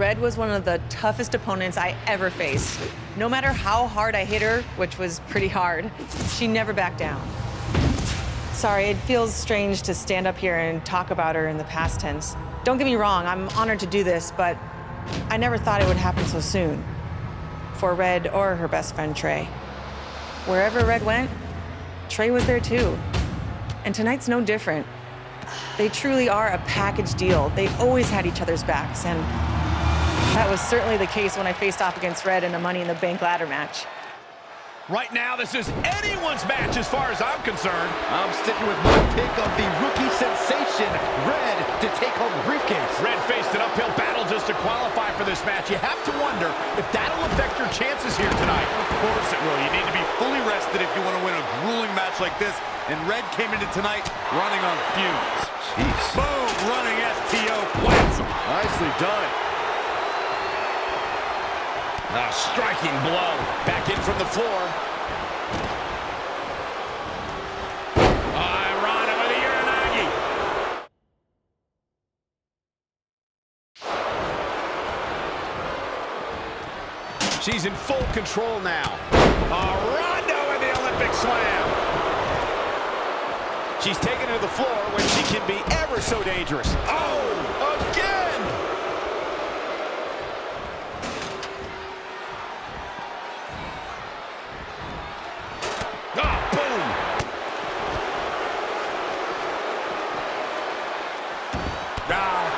Red was one of the toughest opponents I ever faced. No matter how hard I hit her, which was pretty hard, she never backed down. Sorry, it feels strange to stand up here and talk about her in the past tense. Don't get me wrong, I'm honored to do this, but I never thought it would happen so soon. For Red or her best friend, Trey. Wherever Red went, Trey was there too. And tonight's no different. They truly are a package deal. They always had each other's backs, and that was certainly the case when I faced off against Red in a Money in the Bank ladder match. Right now, this is anyone's match as far as I'm concerned. I'm sticking with my pick of the rookie sensation, Red, to take home the briefcase. Red faced an uphill battle just to qualify for this match. You have to wonder if that'll affect your chances here tonight. Of course it will. You need to be fully rested if you want to win a grueling match like this. And Red came into tonight running on fumes. Jeez. Boom, running STO plants him. Nicely done. A striking blow. Back in from the floor. Ronda with a Uranagi. She's in full control now. Ronda with the Olympic slam. She's taken to the floor when she can be ever so dangerous. Oh, again! Boom!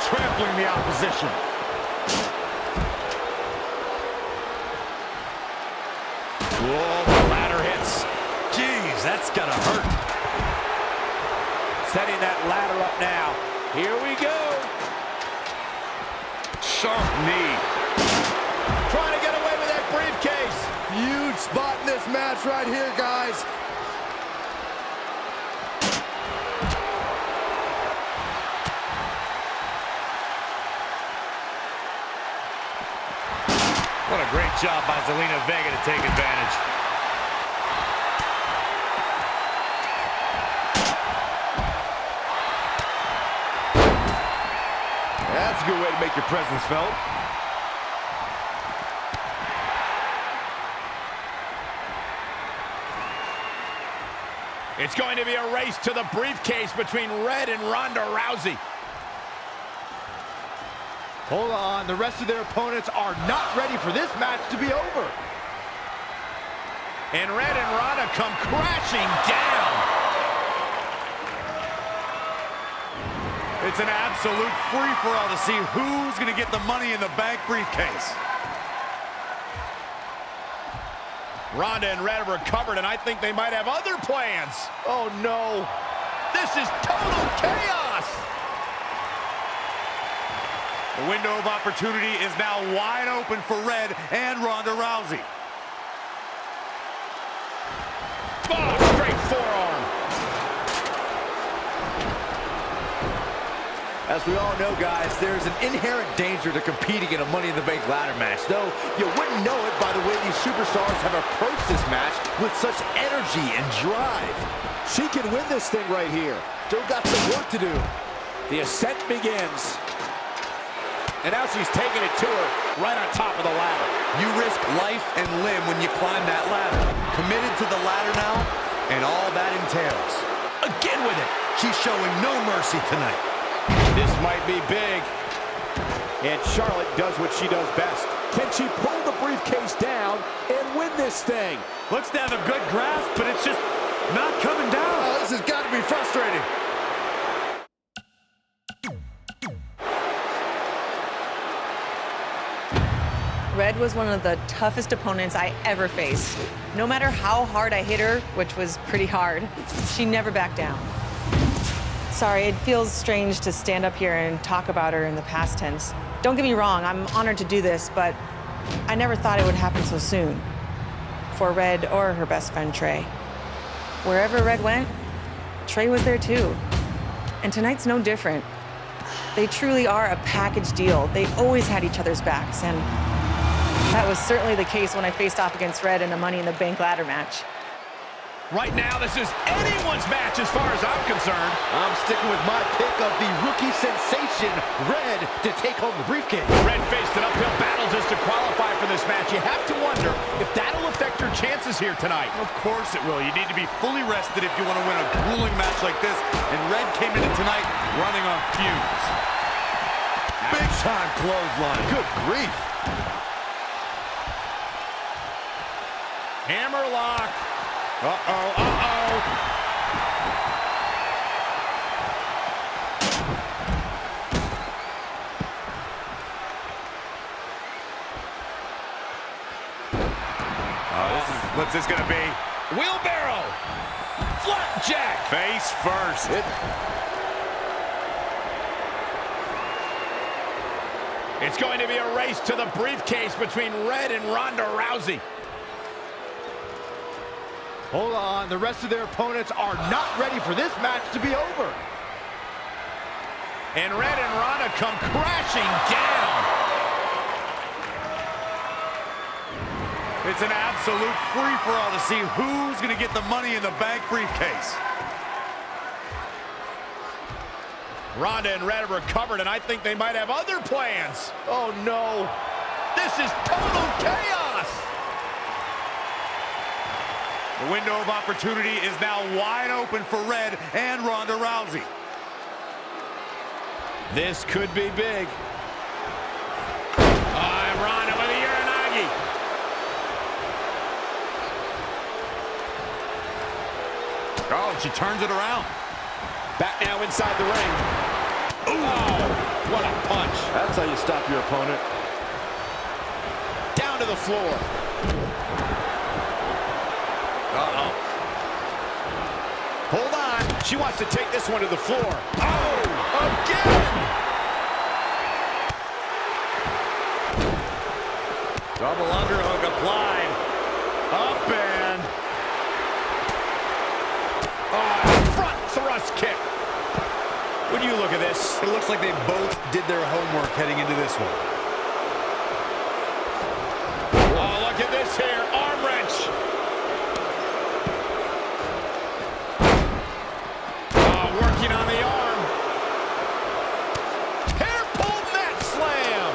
Trampling the opposition. Whoa, the ladder hits. Jeez, that's gonna hurt. Setting that ladder up now. Here we go. Sharp knee. Trying to get away with that briefcase. Huge spot in this match right here, guys. What a great job by Zelina Vega to take advantage. That's a good way to make your presence felt. It's going to be a race to the briefcase between Red and Ronda Rousey. Hold on, the rest of their opponents are not ready for this match to be over. And Red and Ronda come crashing down. It's an absolute free-for-all to see who's going to get the Money in the Bank briefcase. Ronda and Red have recovered, and I think they might have other plans. Oh, no. This is total chaos. The window of opportunity is now wide open for Red and Ronda Rousey. Oh, straight forearm. As we all know, guys, there's an inherent danger to competing in a Money in the Bank ladder match, though you wouldn't know it by the way these superstars have approached this match with such energy and drive. She can win this thing right here. Still got some work to do. The ascent begins. And now she's taking it to her right on top of the ladder. You risk life and limb when you climb that ladder. Committed to the ladder now, and all that entails. Again with it. She's showing no mercy tonight. This might be big. And Charlotte does what she does best. Can she pull the briefcase down and win this thing? Looks to have a good grasp, but it's just not coming down. Oh, this has got to be frustrating. Red was one of the toughest opponents I ever faced. No matter how hard I hit her, which was pretty hard, she never backed down. Sorry, it feels strange to stand up here and talk about her in the past tense. Don't get me wrong, I'm honored to do this, but I never thought it would happen so soon. For Red or her best friend, Trey. Wherever Red went, Trey was there too. And tonight's no different. They truly are a package deal. They always had each other's backs, and that was certainly the case when I faced off against Red in a Money in the Bank ladder match. Right now, this is anyone's match as far as I'm concerned. I'm sticking with my pick of the rookie sensation, Red, to take home the briefcase. Red faced an uphill battle just to qualify for this match. You have to wonder if that'll affect your chances here tonight. Of course it will. You need to be fully rested if you want to win a grueling match like this. And Red came into tonight running on fumes. Big time clothesline. Good grief. Hammerlock. Uh-oh, uh-oh. What's this gonna be? Wheelbarrow. Flapjack. Face first. It's going to be a race to the briefcase between Red and Ronda Rousey. Hold on, the rest of their opponents are not ready for this match to be over. And Red and Ronda come crashing down. It's an absolute free-for-all to see who's going to get the Money in the Bank briefcase. Ronda and Red have recovered, and I think they might have other plans. Oh, no. This is total chaos. The window of opportunity is now wide open for Red and Ronda Rousey. This could be big. Ronda with a Uranagi. Oh, and she turns it around. Back now inside the ring. Ooh. Oh, what a punch. That's how you stop your opponent. Down to the floor. Uh-oh. Hold on. She wants to take this one to the floor. Oh, again! Double underhook applied. Up and... Front thrust kick. When you look at this, It looks like they both did their homework heading into this one. oh, look at this here. Arm wrench. Working on the arm. Hair pull mat slam.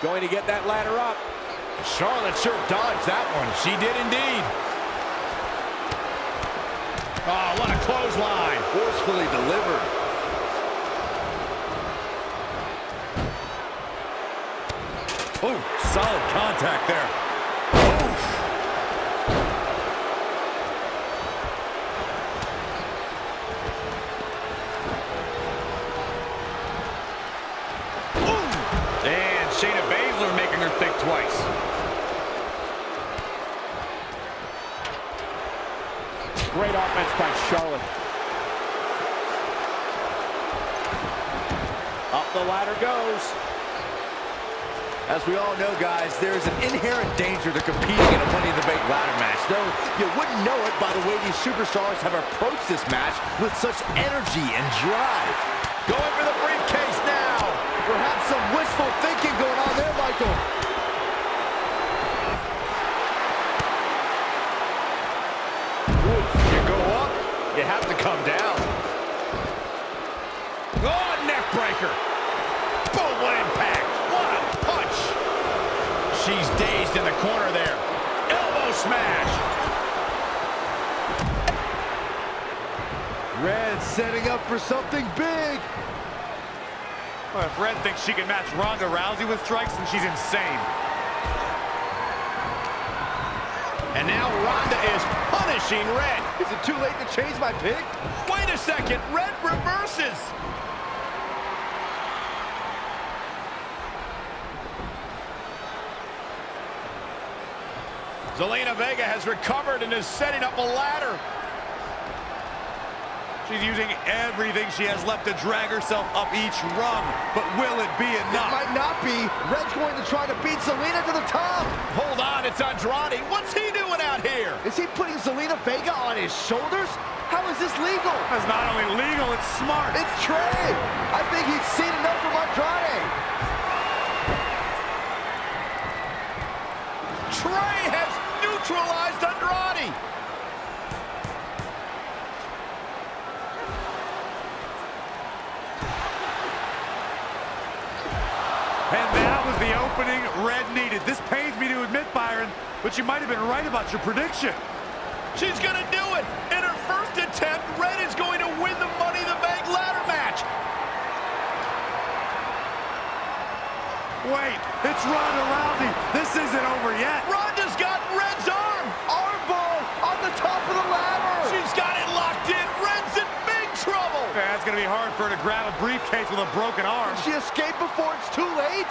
Going to get that ladder up. Charlotte sure dodged that one. She did indeed. Oh, what a clothesline. Forcefully delivered. Oh, solid contact there. And Shayna Baszler making her think twice. Great offense by Charlotte. Up the ladder goes. As we all know, guys, there's an inherent danger to competing in a Money in the Bank ladder match, though you wouldn't know it by the way these superstars have approached this match with such energy and drive. Going for the briefcase now. Perhaps some wishful thinking going on there, Michael. You go up, you have to come down. Oh, neck breaker. Boom, what impact. What a punch. She's dazed in the corner there. Elbow smash. Red setting up for something big. Well, if Red thinks she can match Ronda Rousey with strikes, then she's insane. And now Ronda is punishing Red. Is it too late to change my pick? Wait a second, Red reverses. Zelina Vega has recovered and is setting up a ladder. She's using everything she has left to drag herself up each rung. But will it be It enough? might not be. Red's going to try to beat Zelina to the top. Hold on, it's Andrade. What's he doing out here? Is he putting Zelina Vega on his shoulders? How is this legal? That's not only legal, it's smart. It's Trey. I think he's seen enough from Andrade. Trey has neutralized Andrade. And that was the opening Red needed. This pains me to admit, Byron, but you might have been right about your prediction. She's going to do it. In her first attempt, Red is going to win the Money in the Bank ladder match. Wait, it's Ronda Rousey. This isn't over yet. Ronda's got Red's arm. Armbar on the top of the ladder. She's got it locked in. Red's in big trouble. That's going to be hard for her to grab a briefcase with a broken arm. She escaped before it's too late.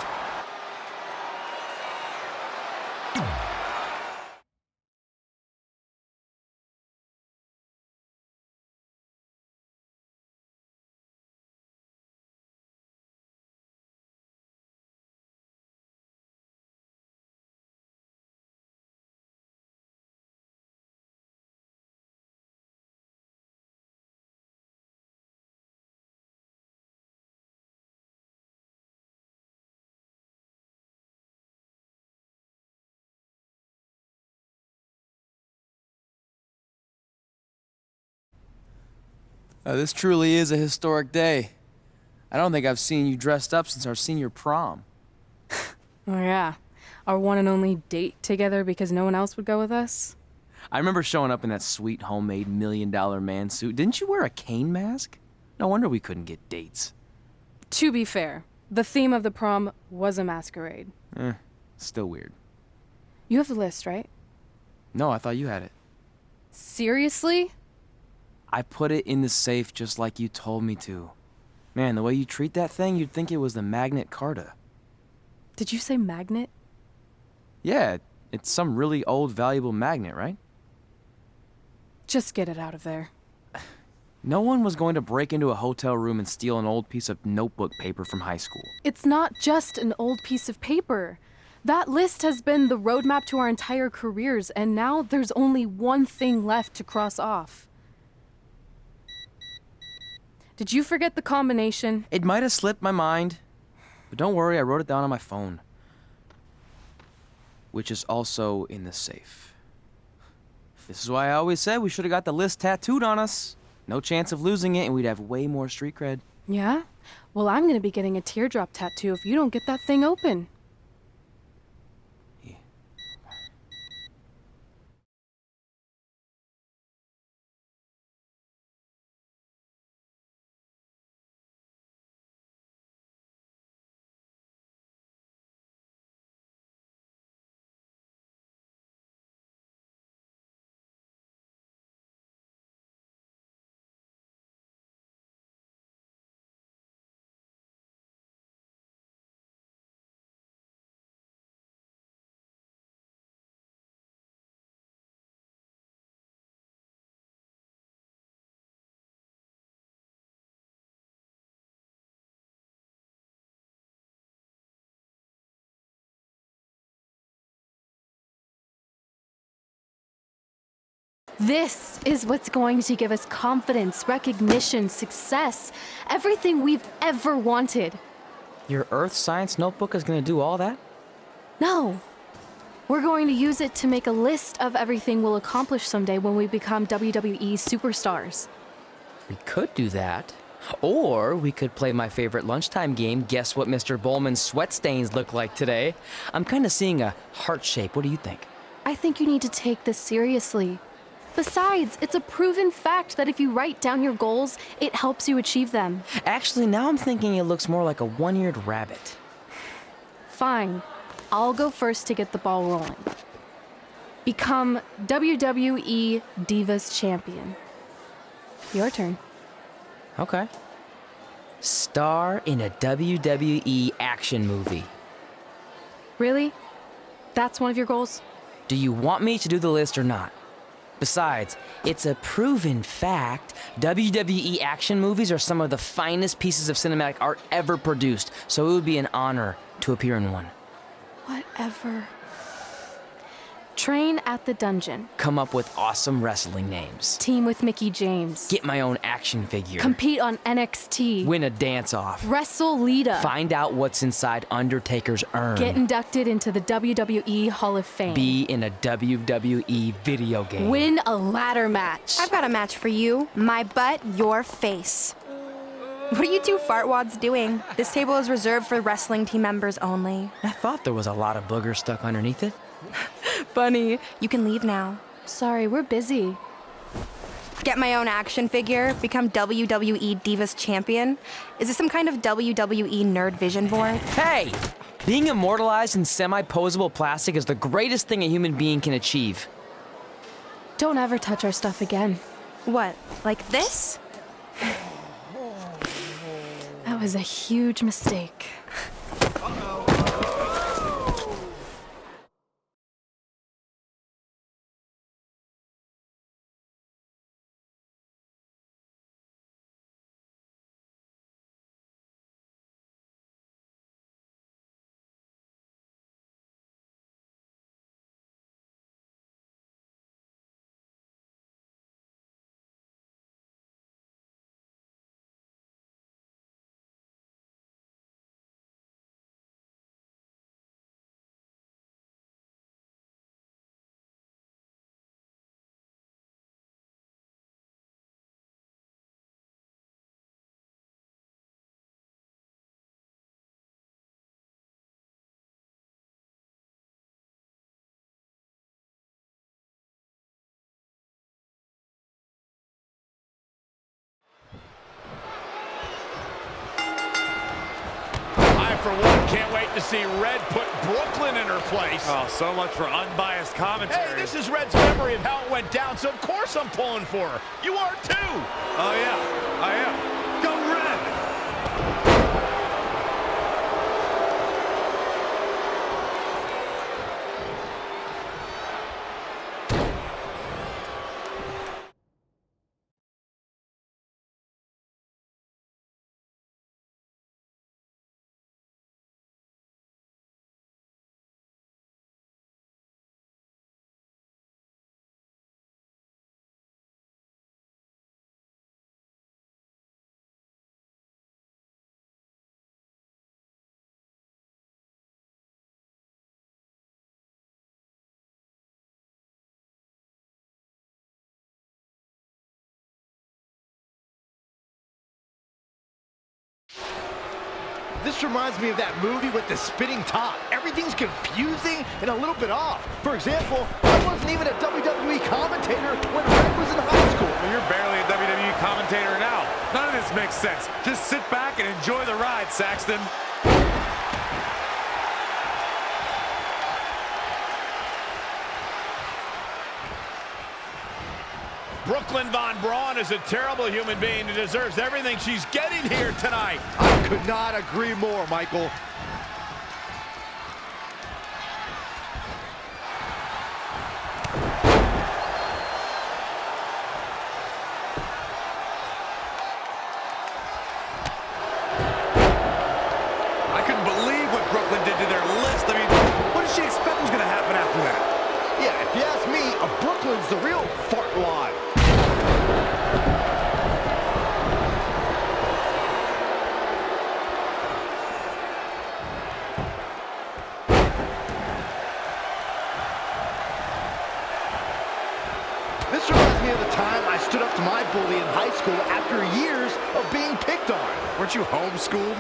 This truly is a historic day. I don't think I've seen you dressed up since our senior prom. Oh yeah, our one and only date together because no one else would go with us? I remember showing up in that sweet homemade $1 million man suit. Didn't you wear a cane mask? No wonder we couldn't get dates. To be fair, the theme of the prom was a masquerade. Still weird. You have the list, right? No, I thought you had it. Seriously? I put it in the safe just like you told me to. Man, the way you treat that thing, you'd think it was the Magnet Carta. Did you say magnet? Yeah, it's some really old, valuable magnet, right? Just get it out of there. No one was going to break into a hotel room and steal an old piece of notebook paper from high school. It's not just an old piece of paper. That list has been the roadmap to our entire careers, and now there's only one thing left to cross off. Did you forget the combination? It might have slipped my mind, but don't worry, I wrote it down on my phone. Which is also in the safe. This is why I always said we should have got the list tattooed on us. No chance of losing it, and we'd have way more street cred. Yeah? Well, I'm gonna be getting a teardrop tattoo if you don't get that thing open. This is what's going to give us confidence, recognition, success, everything we've ever wanted. Your earth science notebook is going to do all that? No. We're going to use it to make a list of everything we'll accomplish someday when we become WWE superstars. We could do that. Or we could play my favorite lunchtime game, Guess What Mr. Bowman's Sweat Stains Look Like Today. I'm kind of seeing a heart shape. What do you think? I think you need to take this seriously. Besides, it's a proven fact that if you write down your goals, it helps you achieve them. Actually, now I'm thinking it looks more like a one-eared rabbit. Fine. I'll go first to get the ball rolling. Become WWE Divas Champion. Your turn. Okay. Star in a WWE action movie. Really? That's one of your goals? Do you want me to do the list or not? Besides, it's a proven fact, WWE action movies are some of the finest pieces of cinematic art ever produced, so it would be an honor to appear in one. Whatever. Train at the dungeon. Come up with awesome wrestling names. Team with Mickey James. Get my own action figure. Compete on NXT. Win a dance-off. Wrestle Lita. Find out what's inside Undertaker's urn. Get inducted into the WWE Hall of Fame. Be in a WWE video game. Win a ladder match. I've got a match for you. My butt, your face. What are you two fartwads doing? This table is reserved for wrestling team members only. I thought there was a lot of boogers stuck underneath it. Funny. You can leave now. Sorry, we're busy. Get my own action figure, become WWE Divas Champion. Is this some kind of WWE nerd vision board? Hey! Being immortalized in semi-posable plastic is the greatest thing a human being can achieve. Don't ever touch our stuff again. What, like this? That was a huge mistake. For one, can't wait to see Red put Brooklyn in her place. Oh, so much for unbiased commentary. Hey, this is Red's memory of how it went down, so of course I'm pulling for her. You are too. Oh, yeah, I am. Go Red! This reminds me of that movie with the spinning top. Everything's confusing and a little bit off. For example, I wasn't even a WWE commentator when Red was in high school. Well, you're barely a WWE commentator now. None of this makes sense. Just sit back and enjoy the ride, Saxton. Brooklyn Von Braun is a terrible human being who deserves everything she's getting here tonight. I could not agree more, Michael. I couldn't believe what Brooklyn did to their list. I mean, what did she expect was going to happen after that? Yeah, if you ask me, Brooklyn's the real fartwad. This reminds me of the time I stood up to my bully in high school after years of being picked on. Weren't you homeschooled?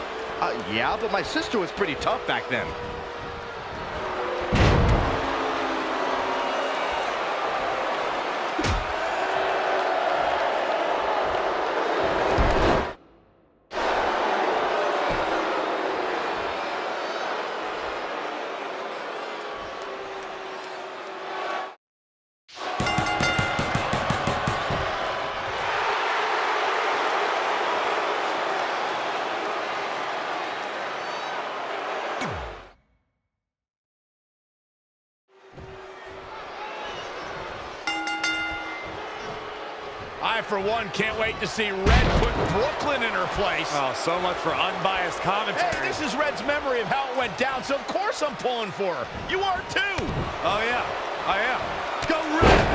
Yeah, but my sister was pretty tough back then. I, for one, can't wait to see Red put Brooklyn in her place. Oh, so much for unbiased commentary. Hey, this is Red's memory of how it went down, so of course I'm pulling for her. You are too. Oh, yeah, I am. Go Red!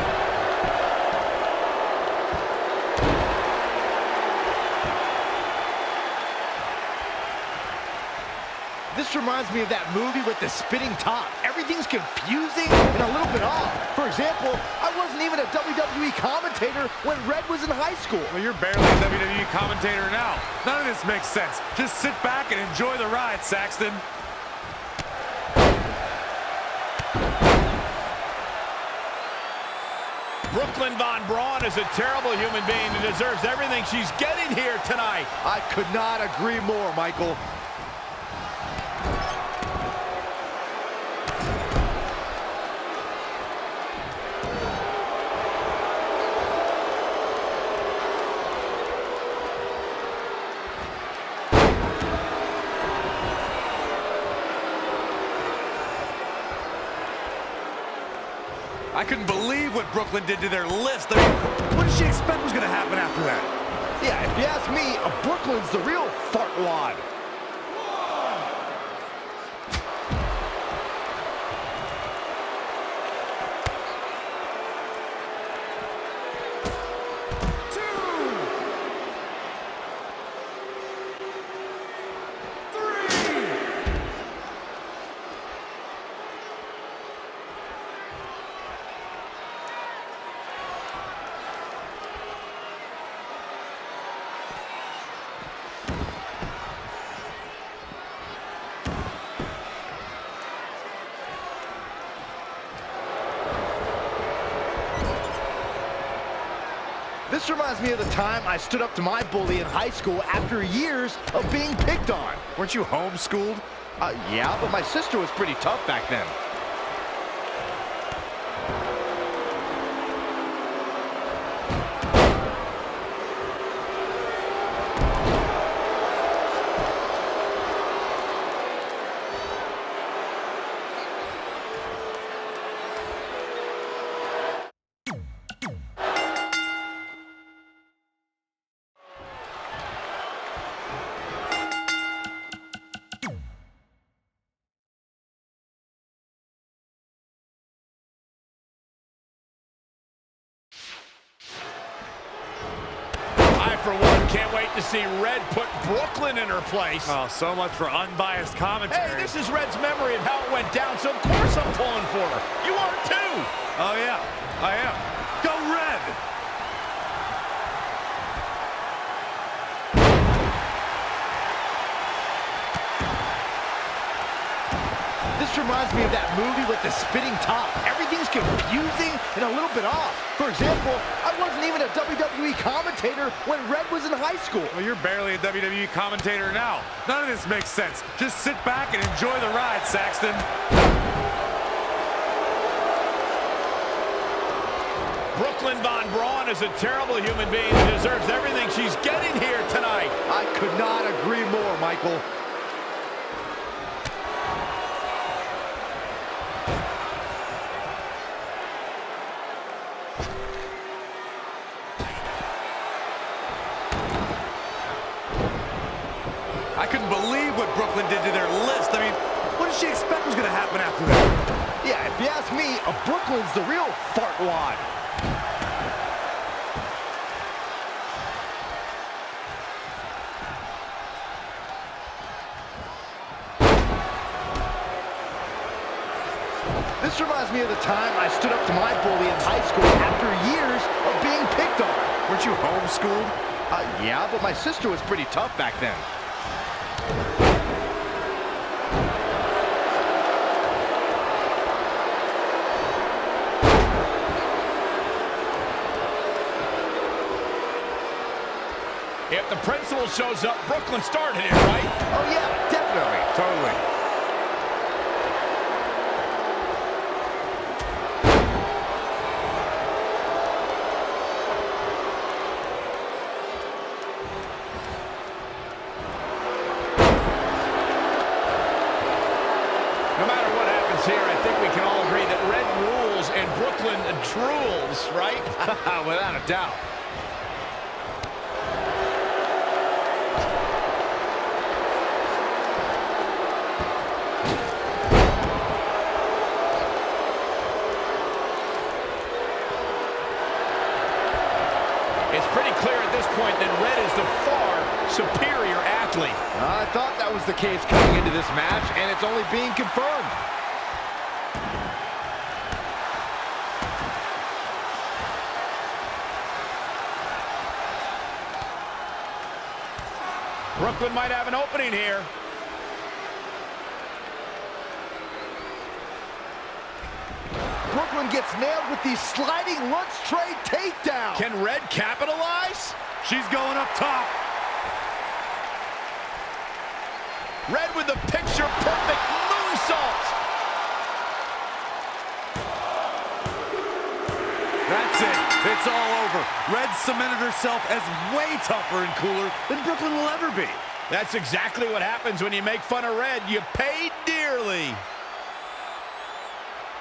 This reminds me of that movie with the spinning top. Everything's confusing and a little bit off. For example, I wasn't even a WWE commentator when Red was in high school. Well, you're barely a WWE commentator now. None of this makes sense. Just sit back and enjoy the ride, Saxton. Brooklyn Von Braun is a terrible human being and deserves everything she's getting here tonight. I could not agree more, Michael. I couldn't believe what Brooklyn did to their list. I mean, what did she expect was going to happen after that? Yeah, if you ask me, Brooklyn's the real fartwad. This reminds me of the time I stood up to my bully in high school after years of being picked on. Weren't you homeschooled? Yeah, but my sister was pretty tough back then. For one, can't wait to see Red put Brooklyn in her place. Oh, so much for unbiased commentary. Hey, this is Red's memory of how it went down, so of course I'm pulling for her. You are too. Oh, yeah, I am. Go Red! This reminds me of that movie with the spinning top. Everything's confusing and a little bit off. For example, I wasn't even a WWE commentator when Red was in high school. Well, you're barely a WWE commentator now. None of this makes sense. Just sit back and enjoy the ride, Saxton. Brooklyn Von Braun is a terrible human being and deserves everything she's getting here tonight. I could not agree more, Michael. I couldn't believe what Brooklyn did to their list. I mean, what did she expect was going to happen after that? Yeah, if you ask me, Brooklyn's the real fartwad. This reminds me of the time I stood up to my bully in high school after years of being picked on. Weren't you homeschooled? Yeah, but my sister was pretty tough back then. If the principal shows up, Brooklyn started it, right? Oh, yeah, definitely. Totally. No matter what happens here, I think we can all agree that Red rules and Brooklyn drools, right? Without a doubt. this point that Red is the far superior athlete. I thought that was the case coming into this match, and it's only being confirmed. Brooklyn might have an opening here. Brooklyn gets nailed with the sliding lunch tray takedown. Can Red capitalize? She's going up top. Red with the picture-perfect moonsault. That's it. It's all over. Red cemented herself as way tougher and cooler than Brooklyn will ever be. That's exactly what happens when you make fun of Red. You pay dearly.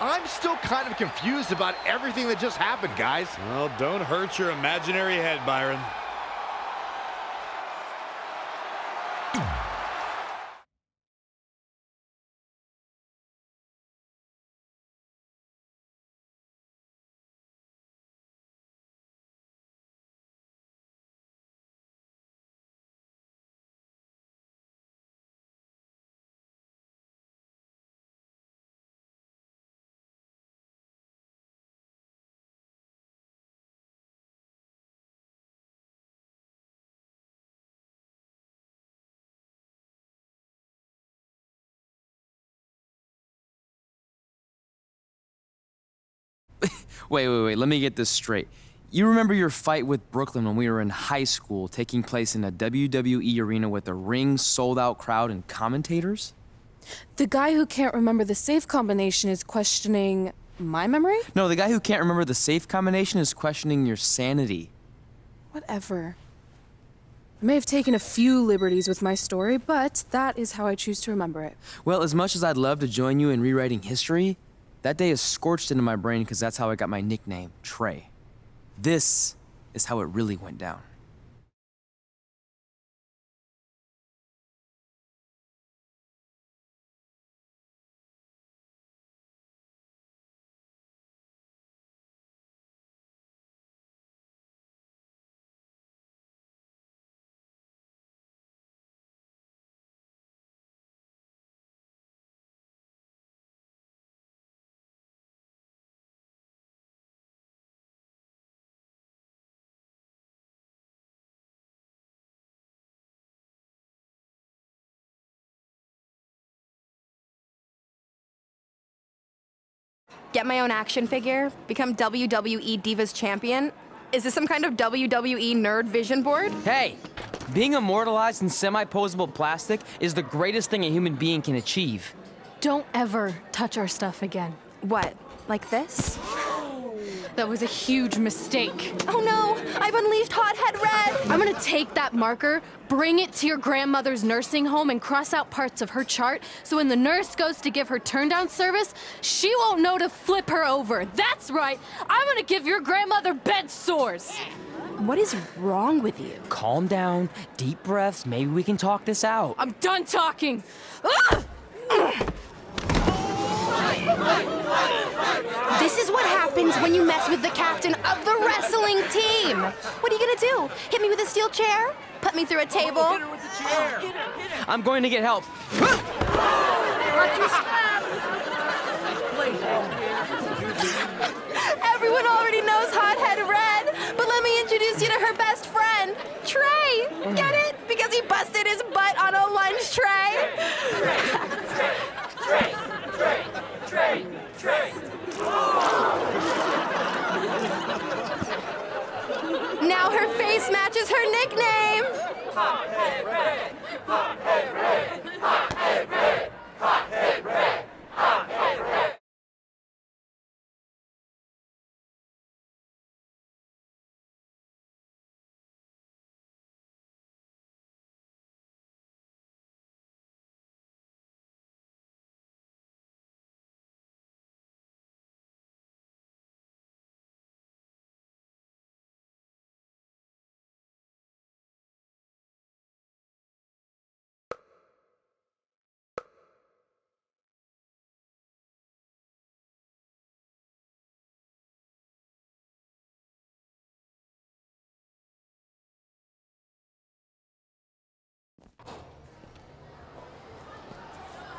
I'm still kind of confused about everything that just happened, guys. Well, don't hurt your imaginary head, Byron. Wait, let me get this straight. You remember your fight with Brooklyn when we were in high school, taking place in a WWE arena with a ring, sold-out crowd, and commentators? The guy who can't remember the safe combination is questioning my memory? No, the guy who can't remember the safe combination is questioning your sanity. Whatever. I may have taken a few liberties with my story, but that is how I choose to remember it. Well, as much as I'd love to join you in rewriting history, that day is scorched into my brain because that's how I got my nickname, Trey. This is how it really went down. Get my own action figure? Become WWE Divas Champion? Is this some kind of WWE nerd vision board? Hey, being immortalized in semi-posable plastic is the greatest thing a human being can achieve. Don't ever touch our stuff again. What, like this? That was a huge mistake. Oh no, I've unleashed Hothead Red! I'm gonna take that marker, bring it to your grandmother's nursing home, and cross out parts of her chart so when the nurse goes to give her turn-down service, she won't know to flip her over. That's right, I'm gonna give your grandmother bed sores. What is wrong with you? Calm down, deep breaths, maybe we can talk this out. I'm done talking. Ah! This is what happens when you mess with the captain of the wrestling team. What are you gonna do? Hit me with a steel chair? Put me through a table? I'm going to get help. Everyone already knows Hothead Red, but let me introduce you to her best friend, Trey. Get it? Because he busted his butt on a lunch tray. Now her face matches her nickname. Hothead Red, Hothead Red, Hothead Red, Hothead Red, Hothead Red.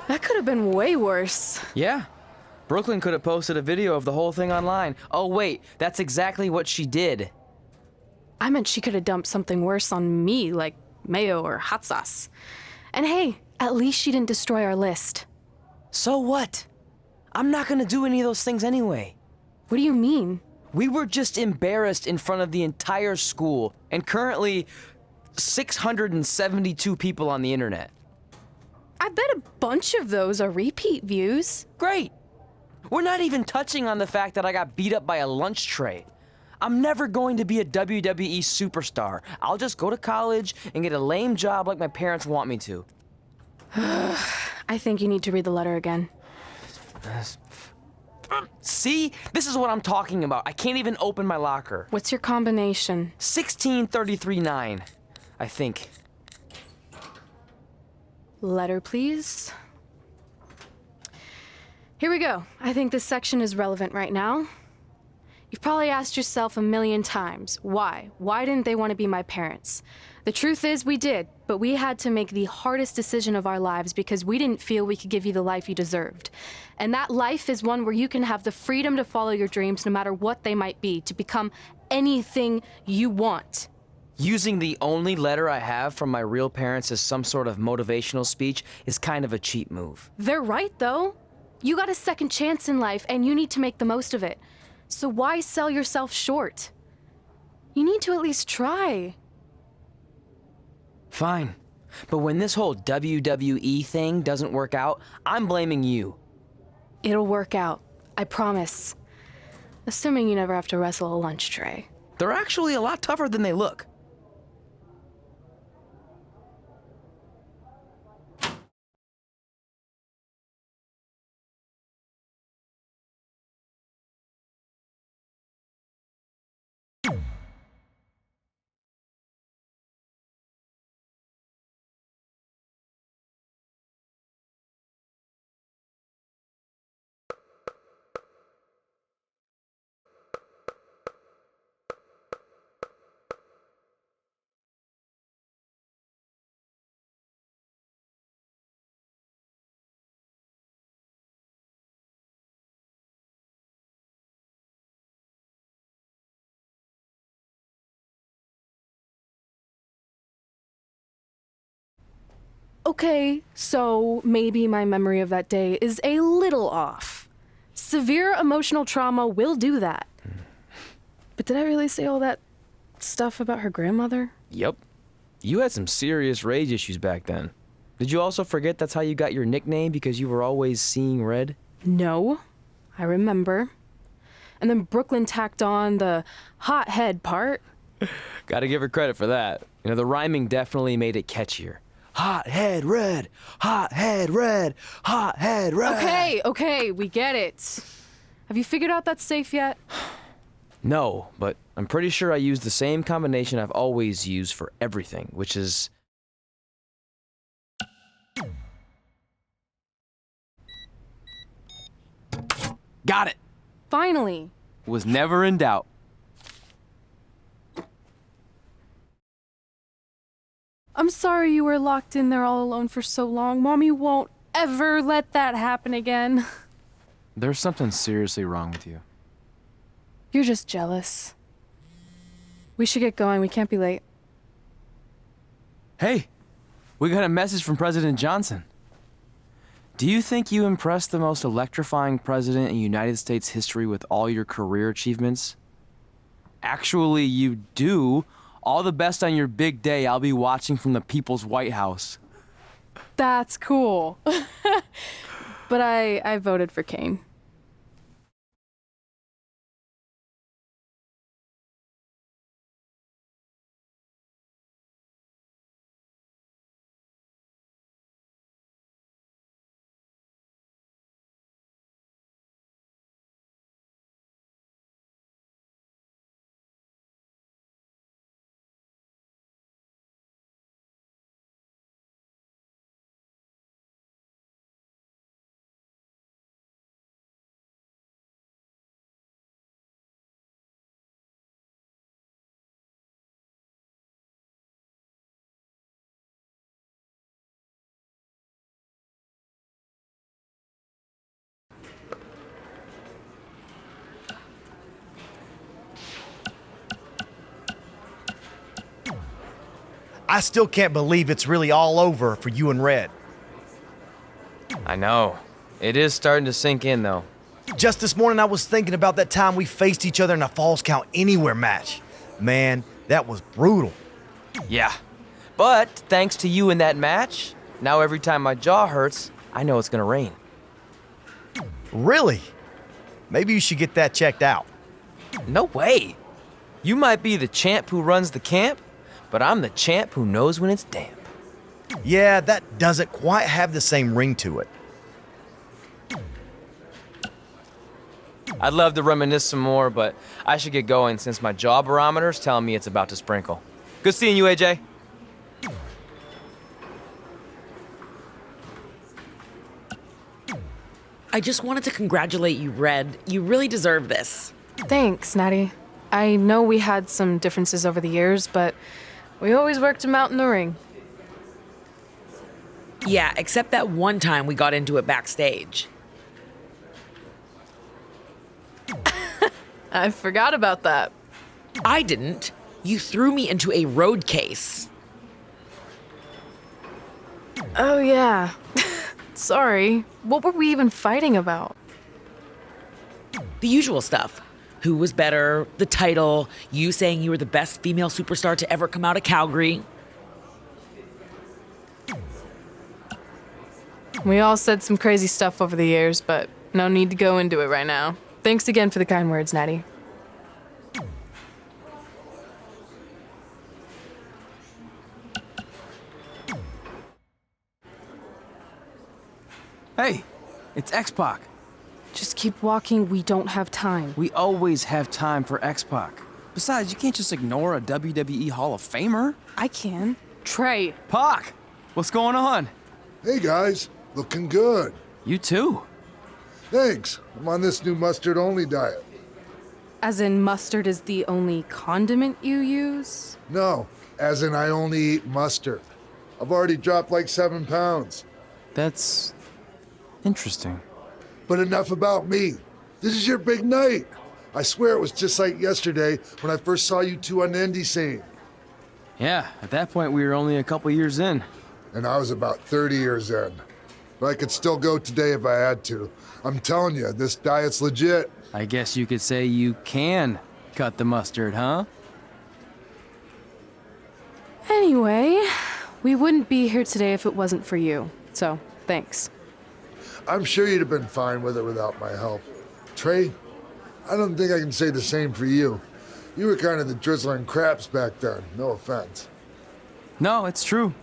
That could have been way worse. Yeah. Brooklyn could have posted a video of the whole thing online. Oh, wait, that's exactly what she did. I meant she could have dumped something worse on me, like mayo or hot sauce. And hey, at least she didn't destroy our list. So what? I'm not gonna do any of those things anyway. What do you mean? We were just embarrassed in front of the entire school, and currently 672 people on the internet. I bet a bunch of those are repeat views. Great! We're not even touching on the fact that I got beat up by a lunch tray. I'm never going to be a WWE superstar. I'll just go to college and get a lame job like my parents want me to. I think you need to read the letter again. See? This is what I'm talking about. I can't even open my locker. What's your combination? 1633-9, I think. Letter, please. Here we go. I think this section is relevant right now. You've probably asked yourself a million times, why? Why didn't they want to be my parents? The truth is we did, but we had to make the hardest decision of our lives because we didn't feel we could give you the life you deserved. And that life is one where you can have the freedom to follow your dreams no matter what they might be, to become anything you want. Using the only letter I have from my real parents as some sort of motivational speech is kind of a cheap move. They're right, though. You got a second chance in life, and you need to make the most of it. So why sell yourself short? You need to at least try. Fine. But when this whole WWE thing doesn't work out, I'm blaming you. It'll work out. I promise. Assuming you never have to wrestle a lunch tray. They're actually a lot tougher than they look. Okay, so maybe my memory of that day is a little off. Severe emotional trauma will do that. But did I really say all that stuff about her grandmother? Yep. You had some serious rage issues back then. Did you also forget that's how you got your nickname because you were always seeing red? No, I remember. And then Brooklyn tacked on the hot head part. Gotta give her credit for that. You know, the rhyming definitely made it catchier. Hot head red, hot head red, hot head red. Okay, we get it. Have you figured out that's safe yet? No, but I'm pretty sure I used the same combination I've always used for everything, which is... Got it! Finally. Was never in doubt. I'm sorry you were locked in there all alone for so long. Mommy won't ever let that happen again. There's something seriously wrong with you. You're just jealous. We should get going. We can't be late. Hey, we got a message from President Johnson. Do you think you impressed the most electrifying president in United States history with all your career achievements? Actually, you do. All the best on your big day. I'll be watching from the People's White House. That's cool. But I voted for Kane. I still can't believe it's really all over for you and Red. I know. It is starting to sink in, though. Just this morning, I was thinking about that time we faced each other in a Falls Count Anywhere match. Man, that was brutal. Yeah. But thanks to you in that match, now every time my jaw hurts, I know it's gonna rain. Really? Maybe you should get that checked out. No way. You might be the champ who runs the camp, but I'm the champ who knows when it's damp. Yeah, that doesn't quite have the same ring to it. I'd love to reminisce some more, but I should get going since my jaw barometer's telling me it's about to sprinkle. Good seeing you, AJ. I just wanted to congratulate you, Red. You really deserve this. Thanks, Natty. I know we had some differences over the years, but we always worked them out in the ring. Yeah, except that one time we got into it backstage. I forgot about that. I didn't. You threw me into a road case. Oh, yeah. Sorry. What were we even fighting about? The usual stuff. Who was better, the title, you saying you were the best female superstar to ever come out of Calgary. We all said some crazy stuff over the years, but no need to go into it right now. Thanks again for the kind words, Natty. Hey, it's X-Pac. Just keep walking, we don't have time. We always have time for X-Pac. Besides, you can't just ignore a WWE Hall of Famer. I can. Trey. Pac, what's going on? Hey guys, looking good. You too. Thanks. I'm on this new mustard-only diet. As in mustard is the only condiment you use? No, as in I only eat mustard. I've already dropped like 7 pounds. That's interesting. But enough about me. This is your big night. I swear it was just like yesterday when I first saw you two on the indie scene. Yeah, at that point we were only a couple years in. And I was about 30 years in. But I could still go today if I had to. I'm telling you, this diet's legit. I guess you could say you can cut the mustard, huh? Anyway, we wouldn't be here today if it wasn't for you. So, thanks. I'm sure you'd have been fine with it without my help. Trey, I don't think I can say the same for you. You were kind of the drizzling craps back then, no offense. No, it's true.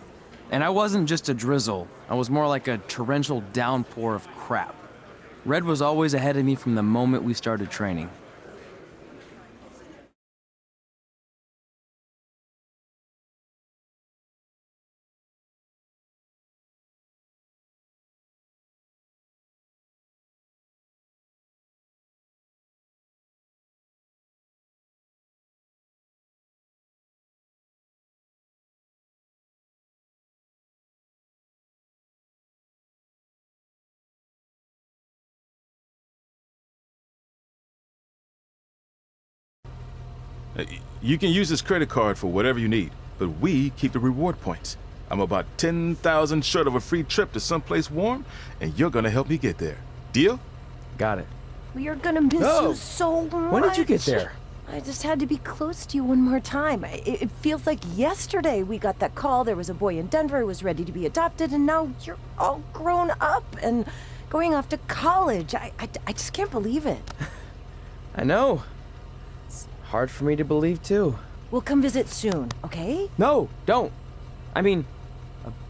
And I wasn't just a drizzle. I was more like a torrential downpour of crap. Red was always ahead of me from the moment we started training. You can use this credit card for whatever you need, but we keep the reward points. I'm about 10,000 short of a free trip to someplace warm, and you're gonna help me get there. Deal? Got it. We are gonna miss you so much. When did you get there? I just had to be close to you one more time. It feels like yesterday we got that call. There was a boy in Denver who was ready to be adopted, and now you're all grown up and going off to college. I just can't believe it. I know. It's hard for me to believe, too. We'll come visit soon, okay? No, don't. I mean,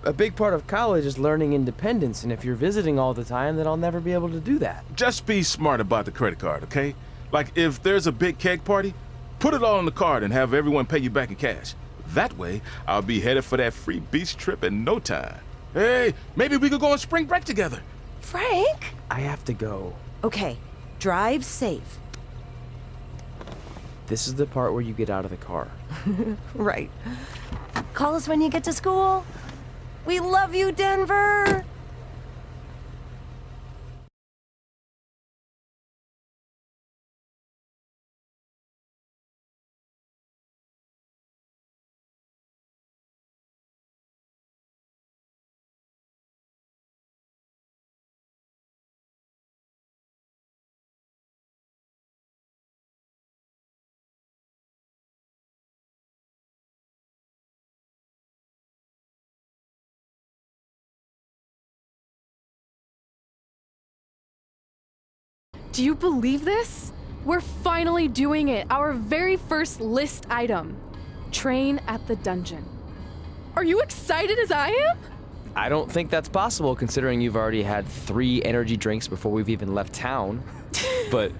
a big part of college is learning independence, and if you're visiting all the time, then I'll never be able to do that. Just be smart about the credit card, okay? Like, if there's a big keg party, put it all on the card and have everyone pay you back in cash. That way, I'll be headed for that free beach trip in no time. Hey, maybe we could go on spring break together. Frank? I have to go. Okay, drive safe. This is the part where you get out of the car. Right. Call us when you get to school. We love you, Denver! Do you believe this? We're finally doing it. Our very first list item. Train at the dungeon. Are you excited as I am? I don't think that's possible considering you've already had 3 energy drinks before we've even left town. But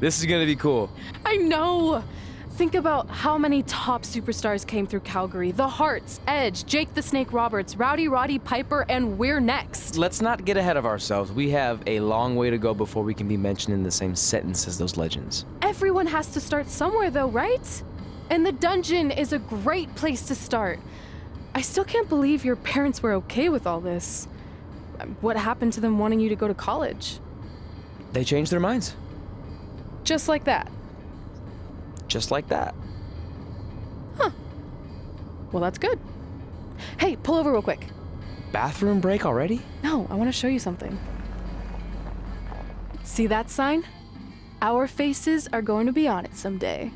this is gonna be cool. I know. Think about how many top superstars came through Calgary. The Hearts, Edge, Jake the Snake Roberts, Rowdy Roddy Piper, and we're next. Let's not get ahead of ourselves. We have a long way to go before we can be mentioned in the same sentence as those legends. Everyone has to start somewhere though, right? And the dungeon is a great place to start. I still can't believe your parents were okay with all this. What happened to them wanting you to go to college? They changed their minds. Just like that. Just like that. Huh. Well, that's good. Hey, pull over real quick. Bathroom break already? No, I want to show you something. See that sign? Our faces are going to be on it someday.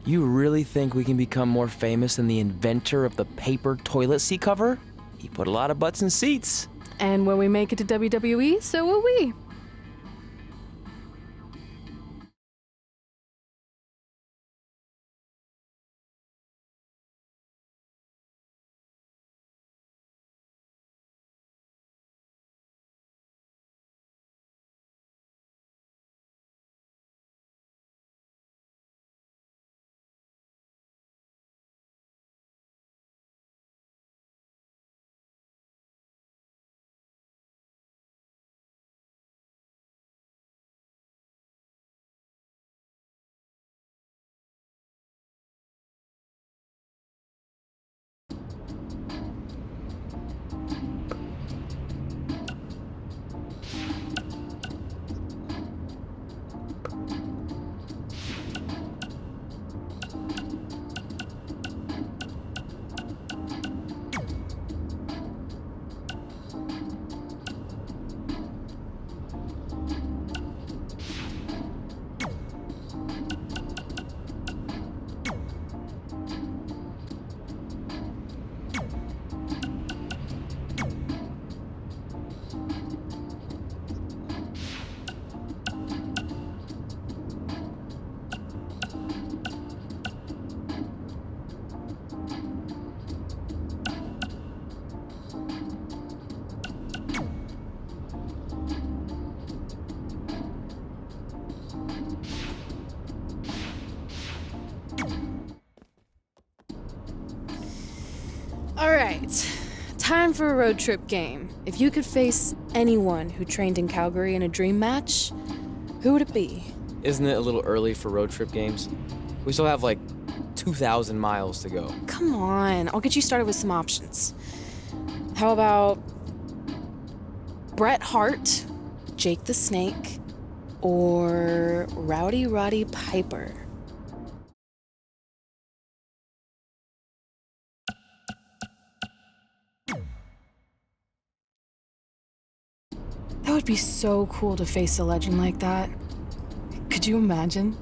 You really think we can become more famous than the inventor of the paper toilet seat cover? He put a lot of butts in seats. And when we make it to WWE, so will we. All right, time for a road trip game. If you could face anyone who trained in Calgary in a dream match, who would it be? Isn't it a little early for road trip games? We still have like 2,000 miles to go. Come on, I'll get you started with some options. How about Bret Hart, Jake the Snake, or Rowdy Roddy Piper? That would be so cool to face a legend like that. Could you imagine?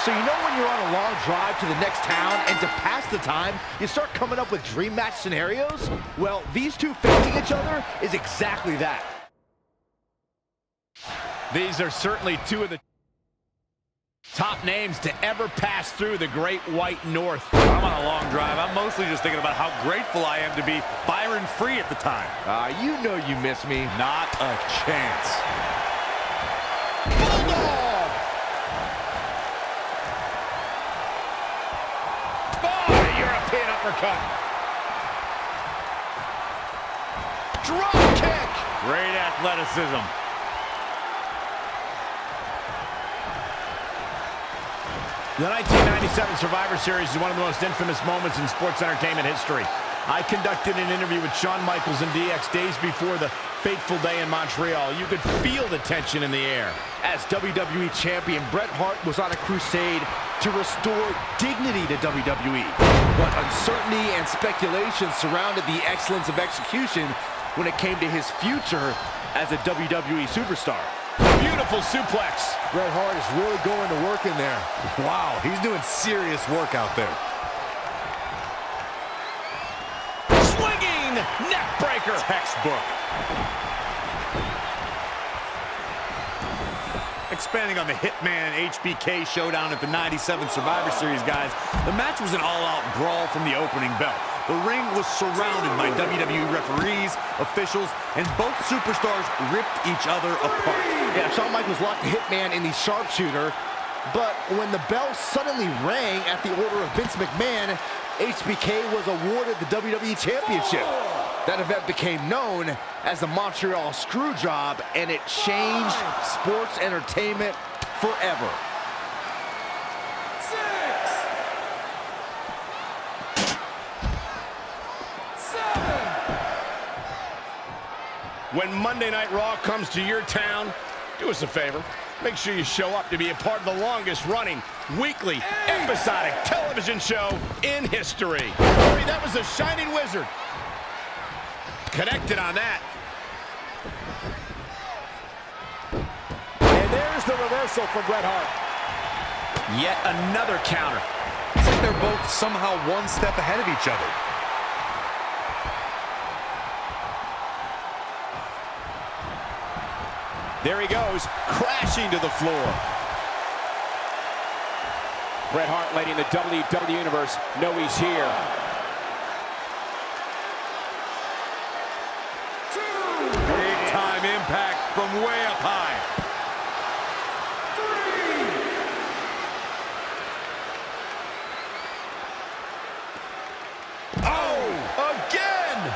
So you know when you're on a long drive to the next town and to pass the time, you start coming up with dream match scenarios? Well, these two facing each other is exactly that. These are certainly two of the top names to ever pass through the Great White North. I'm on a long drive. I'm mostly just thinking about how grateful I am to be Byron free at the time. You know you miss me. Not a chance. Bulldog! Oh, European uppercut. Drop kick. Great athleticism. The 1997 Survivor Series is one of the most infamous moments in sports entertainment history. I conducted an interview with Shawn Michaels and DX days before the fateful day in Montreal. You could feel the tension in the air. As WWE Champion, Bret Hart was on a crusade to restore dignity to WWE. But uncertainty and speculation surrounded the excellence of execution when it came to his future as a WWE superstar. Beautiful suplex. Bret Hart is really going to work in there. Wow, he's doing serious work out there. Swinging neck breaker. Textbook. Expanding on the Hitman and HBK showdown at the 97 Survivor Series, guys, the match was an all-out brawl from the opening bell. The ring was surrounded by WWE referees, officials, and both superstars ripped each other apart. Yeah, Shawn Michaels locked the Hitman in the sharpshooter, but when the bell suddenly rang at the order of Vince McMahon, HBK was awarded the WWE Championship. That event became known as the Montreal Screwjob, and it changed sports entertainment forever. When Monday Night Raw comes to your town, do us a favor. Make sure you show up to be a part of the longest running weekly episodic television show in history. Corey, that was a Shining Wizard. Connected on that. And there's the reversal from Bret Hart. Yet another counter. It's like they're both somehow one step ahead of each other. There he goes, crashing to the floor. Bret Hart letting the WWE Universe know he's here. Big time impact from way up high. Oh, again!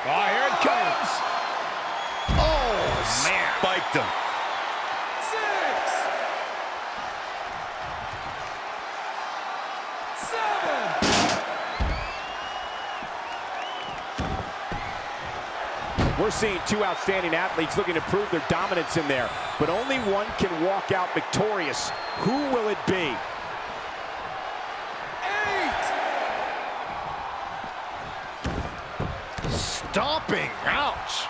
Oh, here it comes. Oh, man. Spiked him. 6, 7. We're seeing two outstanding athletes looking to prove their dominance in there, but only one can walk out victorious. Who will it be? 8. Stomping. Ouch.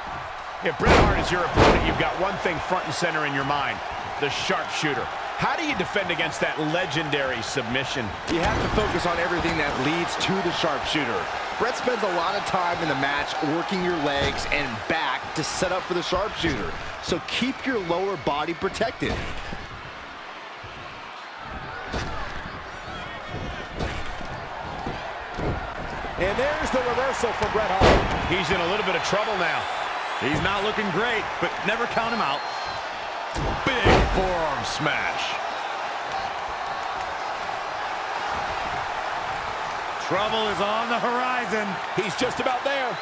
If Bret Hart is your opponent, you've got one thing front and center in your mind, the sharpshooter. How do you defend against that legendary submission? You have to focus on everything that leads to the sharpshooter. Bret spends a lot of time in the match working your legs and back to set up for the sharpshooter. So keep your lower body protected. And there's the reversal from Bret Hart. He's in a little bit of trouble now. He's not looking great, but never count him out. Big forearm smash. Trouble is on the horizon. He's just about there.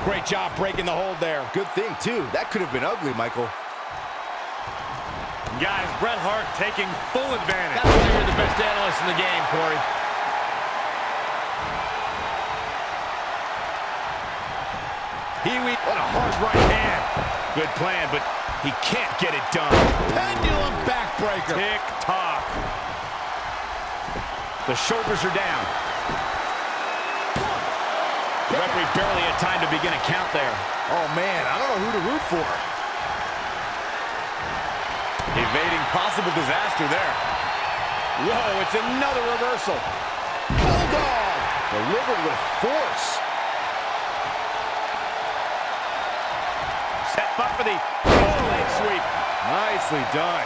Great job breaking the hold there. Good thing, too. That could have been ugly, Michael. Guys, Bret Hart taking full advantage. That's why you're the best analyst in the game, Corey. What a hard right hand. Good plan, but he can't get it done. Pendulum backbreaker. Tick-tock. The shoulders are down. Referee barely had time to begin a count there. Oh, man, I don't know who to root for. Evading possible disaster there. Whoa, it's another reversal. Bulldog! Delivered with force. Set up for the leg sweep. Nicely done.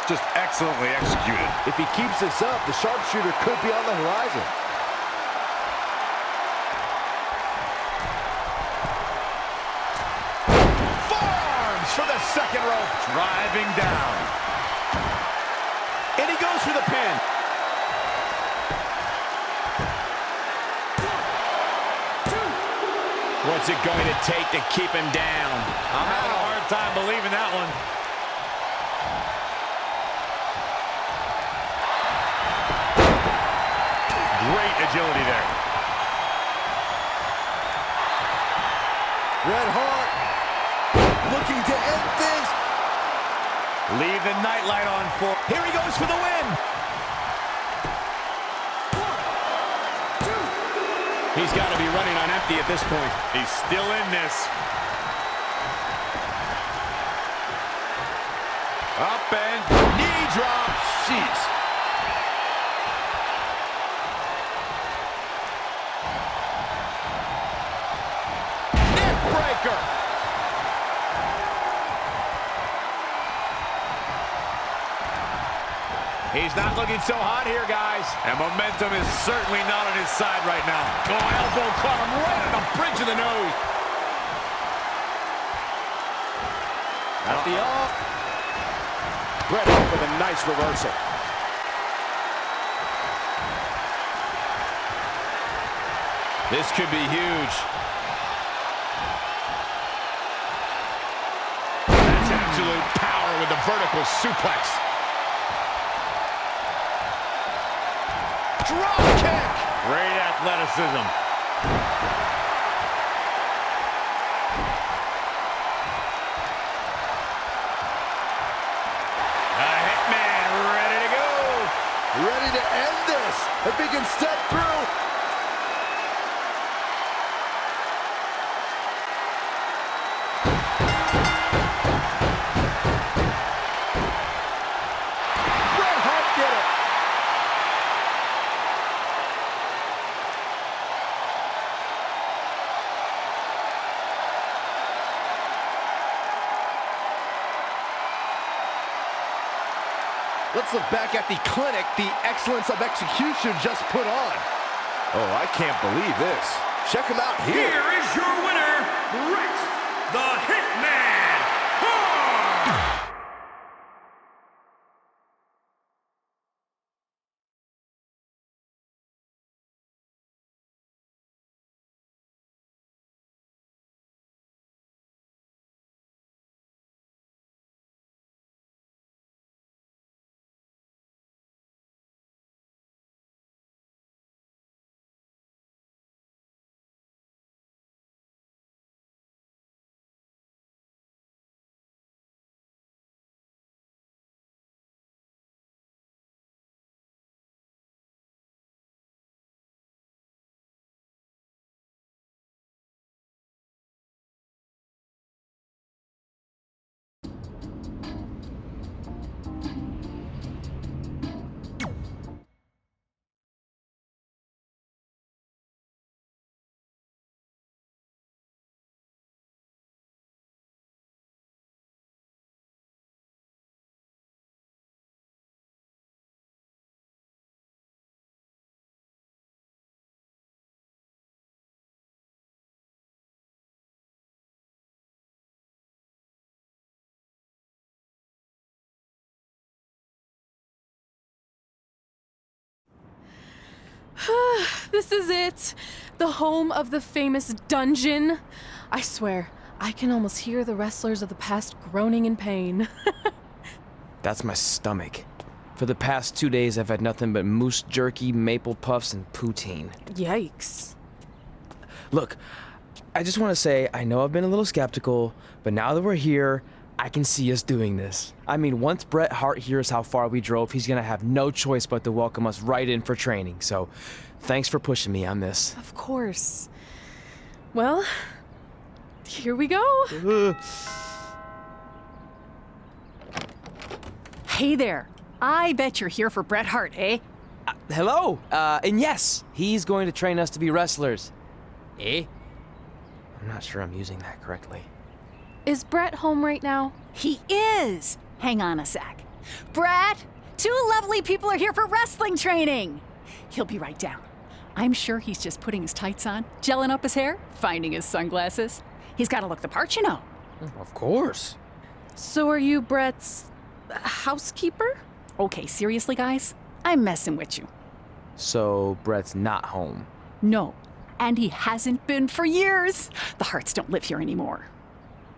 Just excellently executed. If he keeps this up, the sharpshooter could be on the horizon. Forearms for the second rope. Driving down. And he goes for the pin. What's it going to take to keep him down? I'm having a hard time believing that one. Great agility there. Red Hart looking to end things. Leave the nightlight on for. Here he goes for the win. He's got to be running on empty at this point. He's still in this. Up and knee drop. Jeez. Neck breaker. He's not looking so hot here, guys. And momentum is certainly not on his side right now. Oh, elbow caught him right on the bridge of the nose. At the off. Bret Hart with a nice reversal. This could be huge. That's absolute power with the vertical suplex. Drop kick. Great athleticism. The Hitman ready to go. Ready to end this. If he can step through. Bret Hart did it. Let's look back at the clinic the excellence of execution just put on. Oh, I can't believe this. Check him out here. Here is your winner, Bret the Hitman Hart! This is it. The home of the famous dungeon. I swear, I can almost hear the wrestlers of the past groaning in pain. That's my stomach. For the past 2 days, I've had nothing but moose jerky, maple puffs, and poutine. Yikes. Look, I just want to say, I know I've been a little skeptical, but now that we're here, I can see us doing this. I mean, once Bret Hart hears how far we drove, he's gonna have no choice but to welcome us right in for training. So, thanks for pushing me on this. Of course. Well, here we go. Hey there. I bet you're here for Bret Hart, eh? Hello. And yes, he's going to train us to be wrestlers. Eh? I'm not sure I'm using that correctly. Is Brett home right now? He is. Hang on a sec. Bret, two lovely people are here for wrestling training. He'll be right down. I'm sure he's just putting his tights on, gelling up his hair, finding his sunglasses. He's got to look the part, you know. Of course. So are you Brett's housekeeper? Okay, seriously, guys? I'm messing with you. So Brett's not home. No, and he hasn't been for years. The Harts don't live here anymore.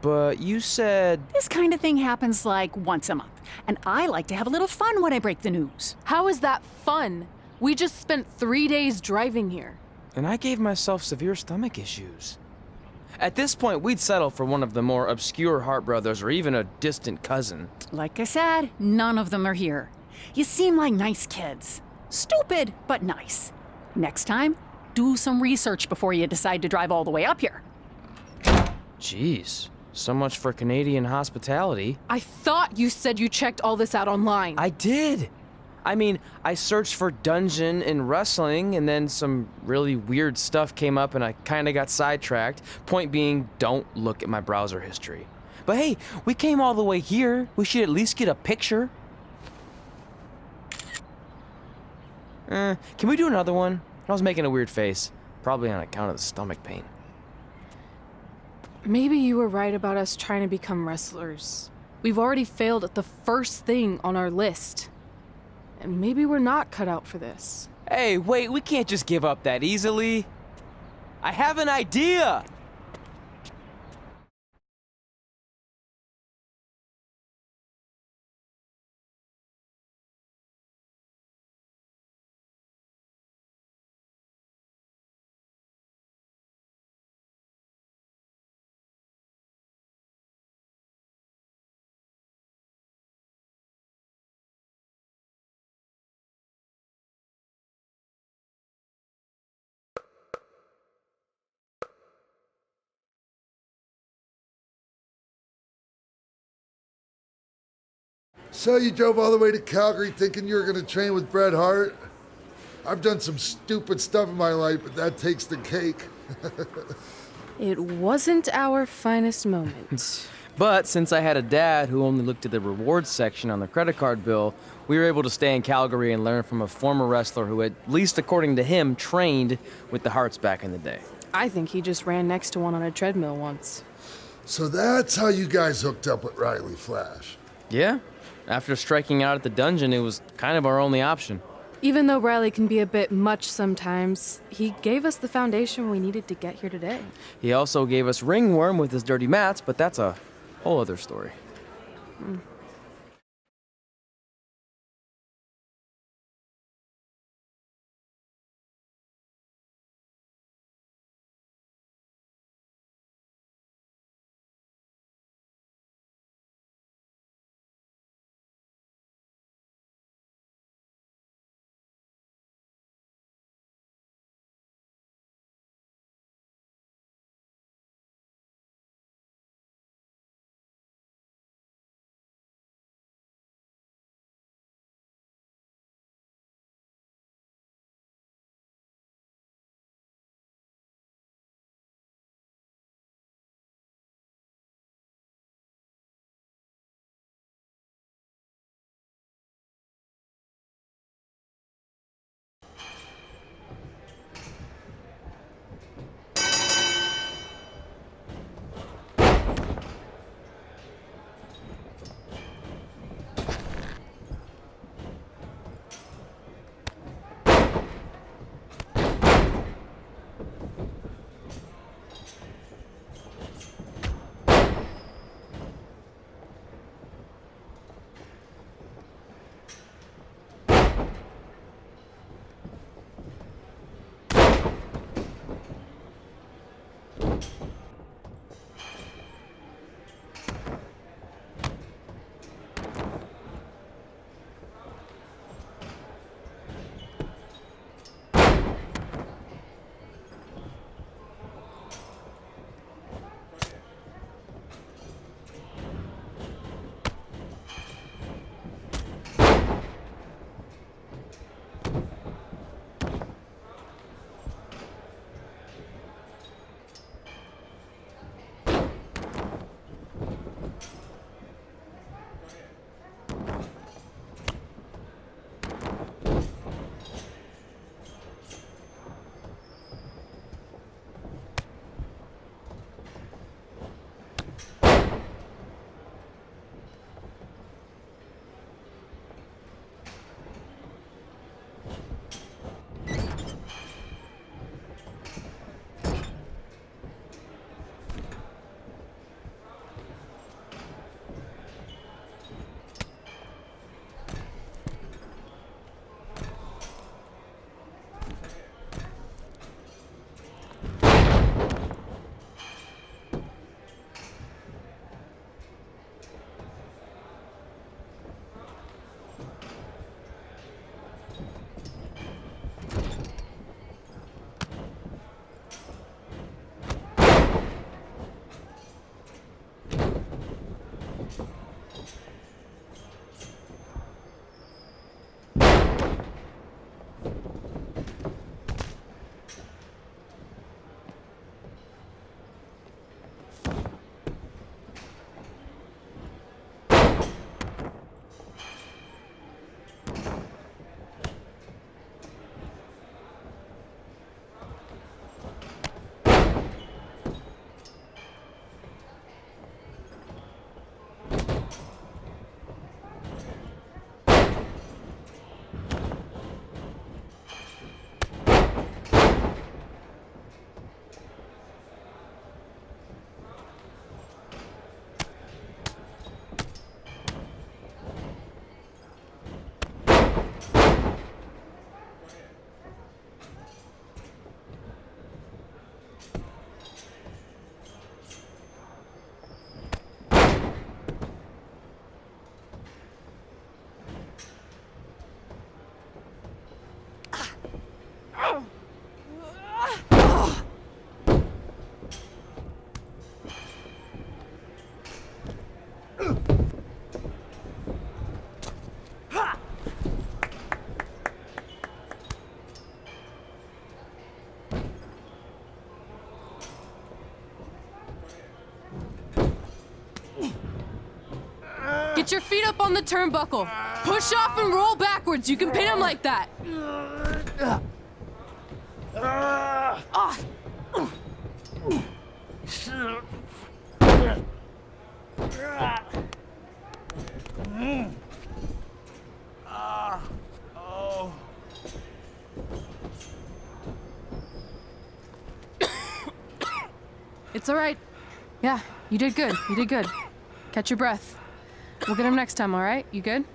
But you said... This kind of thing happens like once a month, and I like to have a little fun when I break the news. How is that fun? We just spent 3 days driving here. And I gave myself severe stomach issues. At this point, we'd settle for one of the more obscure Hart brothers or even a distant cousin. Like I said, none of them are here. You seem like nice kids. Stupid, but nice. Next time, do some research before you decide to drive all the way up here. Jeez, so much for Canadian hospitality. I thought you said you checked all this out online. I did. I mean, I searched for dungeon in wrestling, and then some really weird stuff came up, and I kind of got sidetracked. Point being, don't look at my browser history. But hey, we came all the way here. We should at least get a picture. Can we do another one? I was making a weird face, probably on account of the stomach pain. Maybe you were right about us trying to become wrestlers. We've already failed at the first thing on our list. And maybe we're not cut out for this. Hey, wait, we can't just give up that easily. I have an idea! So you drove all the way to Calgary thinking you were going to train with Bret Hart? I've done some stupid stuff in my life, but that takes the cake. It wasn't our finest moment. But since I had a dad who only looked at the rewards section on the credit card bill, we were able to stay in Calgary and learn from a former wrestler who, at least according to him, trained with the Harts back in the day. I think he just ran next to one on a treadmill once. So that's how you guys hooked up with Riley Flash. Yeah. After striking out at the dungeon, it was kind of our only option. Even though Riley can be a bit much sometimes, he gave us the foundation we needed to get here today. He also gave us ringworm with his dirty mats, but that's a whole other story. Get your feet up on the turnbuckle. Push off and roll backwards. You can pin him like that. It's all right. Yeah, you did good. You did good. Catch your breath. We'll get him next time, all right? You good?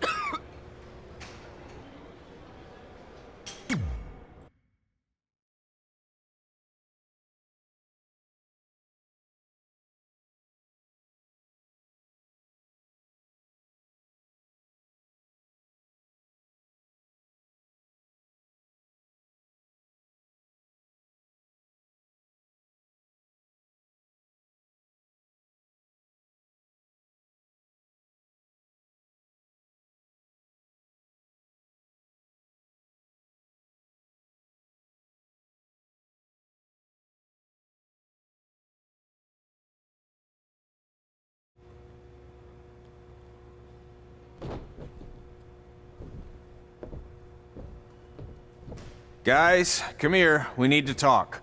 Guys, come here. We need to talk.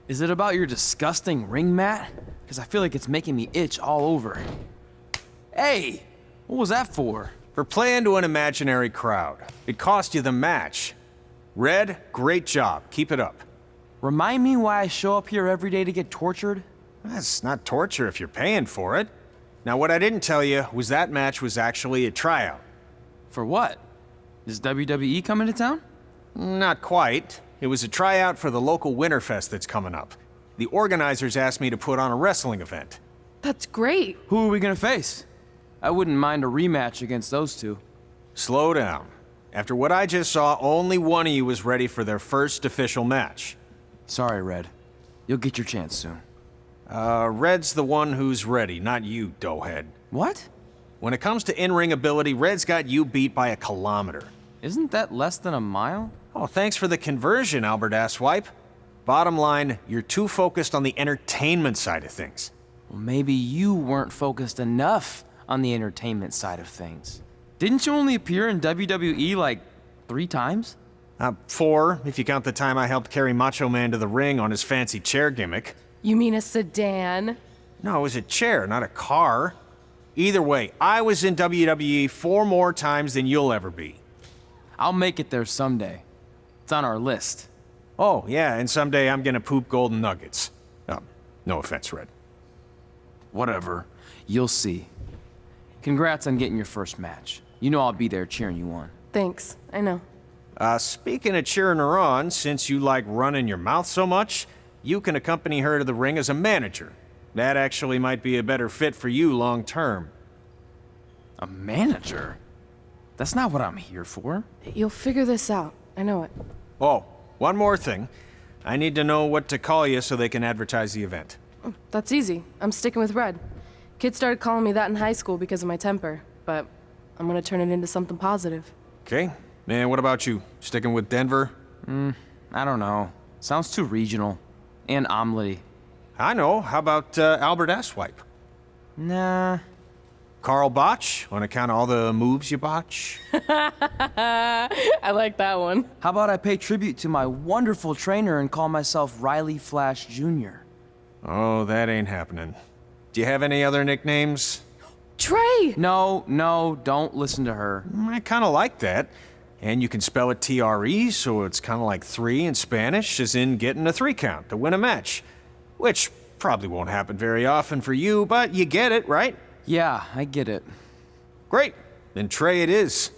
Is it about your disgusting ring mat? Because I feel like it's making me itch all over. Hey! What was that for? For playing to an imaginary crowd. It cost you the match. Red, great job. Keep it up. Remind me why I show up here every day to get tortured? That's not torture if you're paying for it. Now, what I didn't tell you was that match was actually a tryout. For what? Is WWE coming to town? Not quite. It was a tryout for the local Winterfest that's coming up. The organizers asked me to put on a wrestling event. That's great. Who are we gonna face? I wouldn't mind a rematch against those two. Slow down. After what I just saw, only one of you was ready for their first official match. Sorry, Red. You'll get your chance soon. Red's the one who's ready, not you, doughhead. What? When it comes to in-ring ability, Red's got you beat by a kilometer. Isn't that less than a mile? Oh, thanks for the conversion, Albert Asswipe. Bottom line, you're too focused on the entertainment side of things. Well, maybe you weren't focused enough on the entertainment side of things. Didn't you only appear in WWE like 3 times? 4, if you count the time I helped carry Macho Man to the ring on his fancy chair gimmick. You mean a sedan? No, it was a chair, not a car. Either way, I was in WWE 4 more times than you'll ever be. I'll make it there someday. It's on our list. Oh, yeah, and someday I'm gonna poop golden nuggets. No offense, Red. Whatever. You'll see. Congrats on getting your first match. You know I'll be there cheering you on. Thanks. I know. Speaking of cheering her on, since you like running your mouth so much, you can accompany her to the ring as a manager. That actually might be a better fit for you long term. A manager? That's not what I'm here for. You'll figure this out. I know it. Oh, one more thing. I need to know what to call you so they can advertise the event. That's easy. I'm sticking with Red. Kids started calling me that in high school because of my temper, but I'm gonna turn it into something positive. Okay. And what about you? Sticking with Denver? I don't know. Sounds too regional. And omelette-y. I know. How about Albert Asswipe? Nah. Carl Botch, on account of all the moves you botch? I like that one. How about I pay tribute to my wonderful trainer and call myself Riley Flash Jr.? Oh, that ain't happening. Do you have any other nicknames? Trey! No, don't listen to her. I kind of like that. And you can spell it T-R-E, so it's kind of like 3 in Spanish, as in getting a 3 count to win a match. Which probably won't happen very often for you, but you get it, right? Yeah, I get it. Great. Then Trey it is.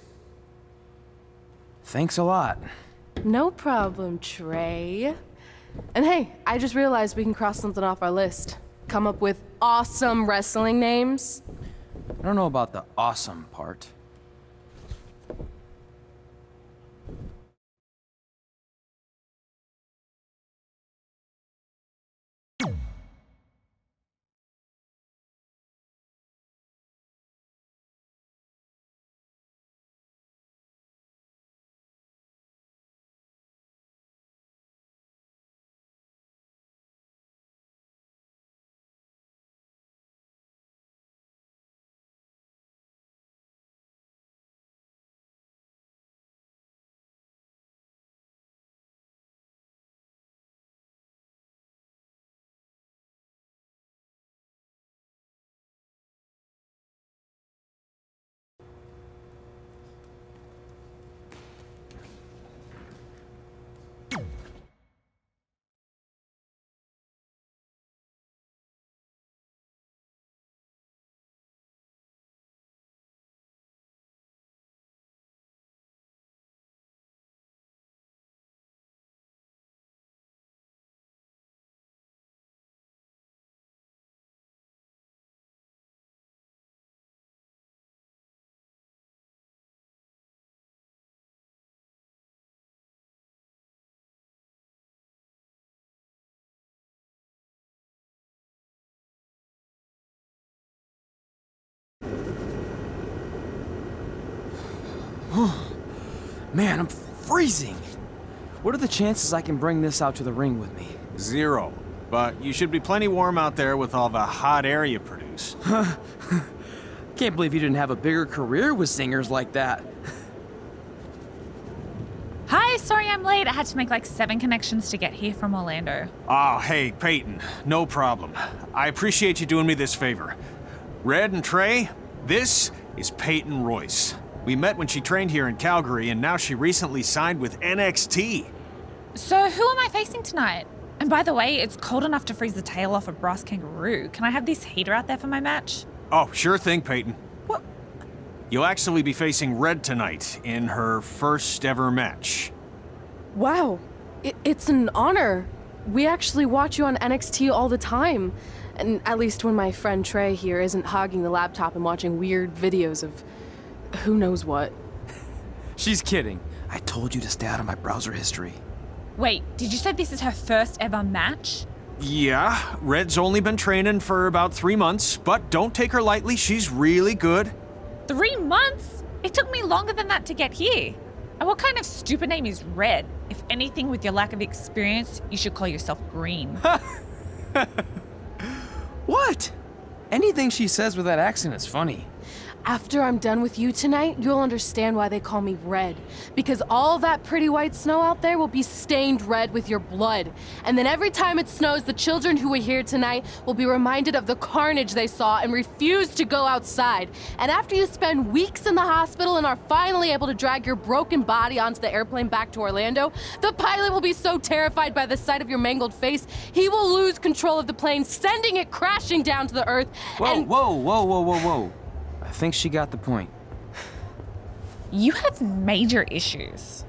Thanks a lot. No problem, Trey. And hey, I just realized we can cross something off our list. Come up with awesome wrestling names. I don't know about the awesome part. Man, I'm freezing. What are the chances I can bring this out to the ring with me? 0. But you should be plenty warm out there with all the hot air you produce. Can't believe you didn't have a bigger career with singers like that. Hi, sorry I'm late. I had to make like 7 connections to get here from Orlando. Oh, hey, Peyton. No problem. I appreciate you doing me this favor. Red and Trey, this is Peyton Royce. We met when she trained here in Calgary, and now she recently signed with NXT. So who am I facing tonight? And by the way, it's cold enough to freeze the tail off a brass kangaroo. Can I have this heater out there for my match? Oh, sure thing, Peyton. What? You'll actually be facing Red tonight in her first ever match. Wow, it's an honor. We actually watch you on NXT all the time. And at least when my friend Trey here isn't hogging the laptop and watching weird videos of who knows what. She's kidding. I told you to stay out of my browser history. Wait, did you say this is her first ever match? Yeah, Red's only been training for about 3 months, but don't take her lightly, she's really good. 3 months? It took me longer than that to get here. And what kind of stupid name is Red? If anything, with your lack of experience, you should call yourself Green. What? Anything she says with that accent is funny. After I'm done with you tonight, you'll understand why they call me Red. Because all that pretty white snow out there will be stained red with your blood. And then every time it snows, the children who were here tonight will be reminded of the carnage they saw and refuse to go outside. And after you spend weeks in the hospital and are finally able to drag your broken body onto the airplane back to Orlando, the pilot will be so terrified by the sight of your mangled face, he will lose control of the plane, sending it crashing down to the earth. Whoa. I think she got the point. You have major issues.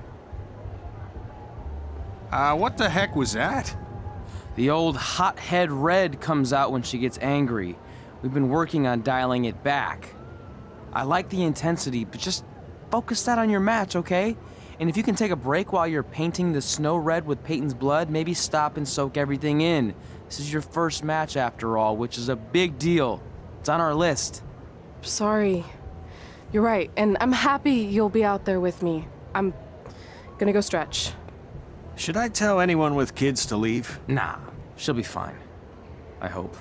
What the heck was that? The old hothead Red comes out when she gets angry. We've been working on dialing it back. I like the intensity, but just focus that on your match, okay? And if you can take a break while you're painting the snow red with Peyton's blood, maybe stop and soak everything in. This is your first match after all, which is a big deal. It's on our list. Sorry. You're right, and I'm happy you'll be out there with me. I'm gonna go stretch. Should I tell anyone with kids to leave? Nah, she'll be fine. I hope.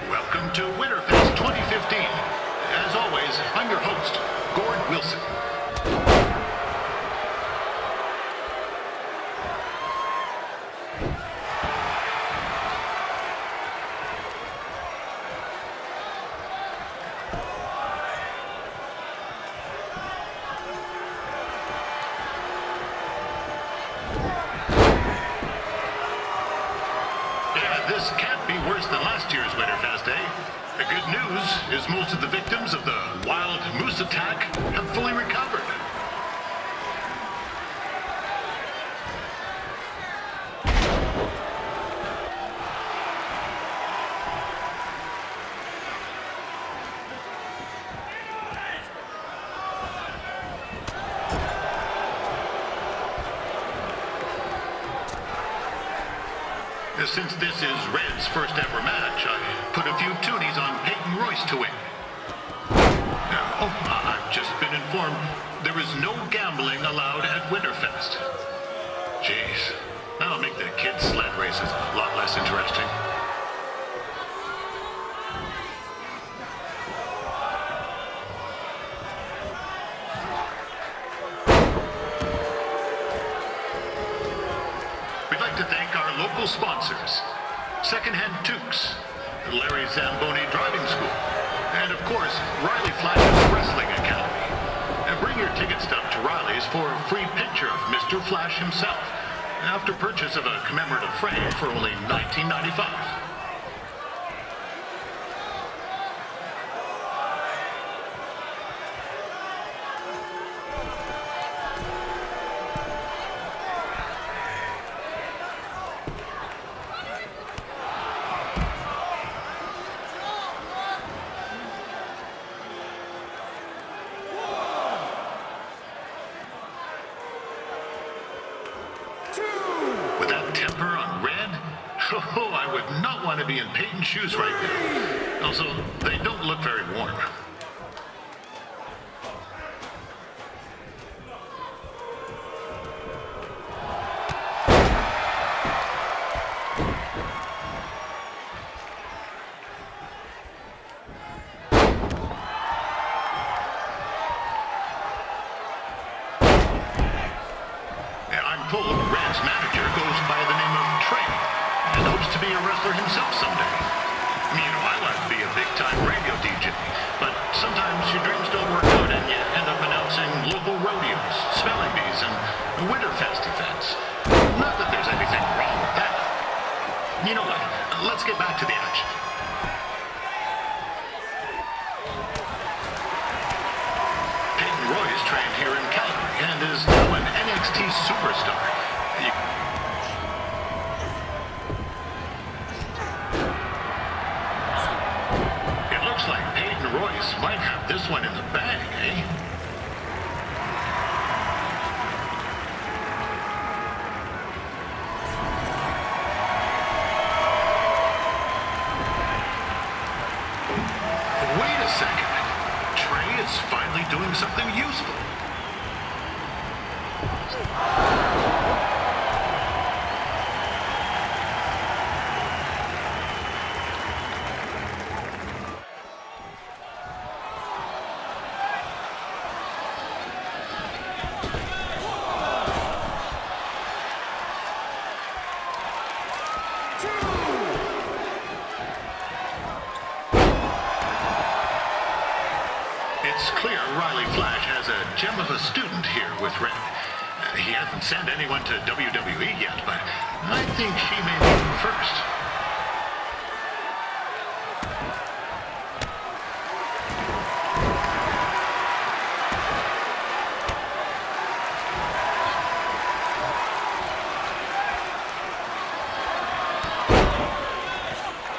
Welcome to Winterfest 2015. As always, I'm your host, Gord Wilson. This can't be worse than last year's Winterfest, eh? The good news is most of the victims of the wild moose attack have fully recovered. Since this is Red's first ever match, I put a few toonies on Peyton Royce to win. I've just been informed there is no gambling allowed at Winterfest. Jeez, that'll make the kids' sled races a lot less interesting. We'd like to thank our local local sponsors, Secondhand Toques, Larry Zamboni Driving School, and of course, Riley Flash's Wrestling Academy. And bring your ticket stub to Riley's for a free picture of Mr. Flash himself, after purchase of a commemorative frame for only $19.95. With that temper on Red, oh, I would not want to be in Peyton's shoes right now. Also, they don't look very warm. I'm told Red's manager goes by the name of Trey and hopes to be a wrestler himself someday. You know, I want to be a big-time radio DJ, but sometimes your dreams don't work out and you end up announcing local rodeos, spelling bees, and Winterfest events. Not that there's anything wrong with that. You know what? Let's get back to the action. Peyton Royce trained here in Calgary and is now an NXT superstar. It looks like Peyton Royce might have this one in the bag, eh? Wait a second. Trey is finally doing something useful. It's clear Riley Flash has a gem of a student here with Red. He hasn't sent anyone to WWE yet, but I think she may be first.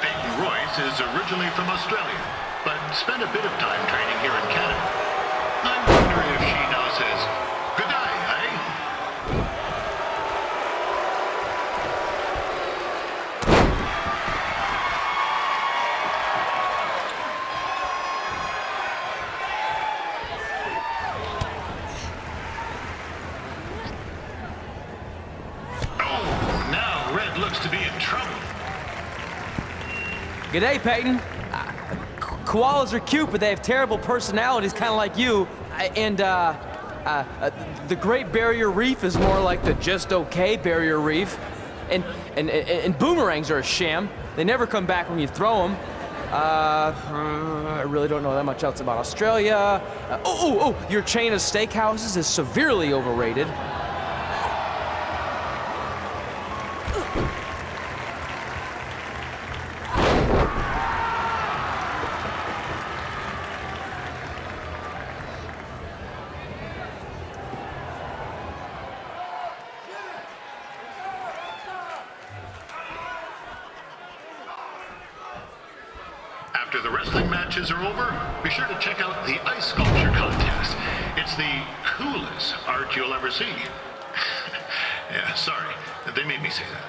Peyton Royce is originally from Australia, but spent a bit of time training here in Canada. I wonder if she now says, good day, eh? Oh, now Red looks to be in trouble. G'day, Peyton. Koalas are cute, but they have terrible personalities, kind of like you. And the Great Barrier Reef is more like the just okay Barrier Reef. And boomerangs are a sham. They never come back when you throw them. I really don't know that much else about Australia. Your chain of steakhouses is severely overrated. After the wrestling matches are over, be sure to check out the ice sculpture contest. It's the coolest art you'll ever see. Yeah, sorry, they made me say that.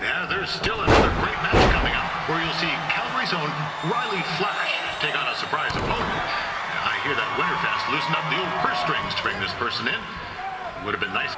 Yeah, there's still another great match coming up where you'll see Calgary's own Riley Flash take on a surprise opponent. I hear that Winterfest loosened up the old purse strings to bring this person in. Would have been nice.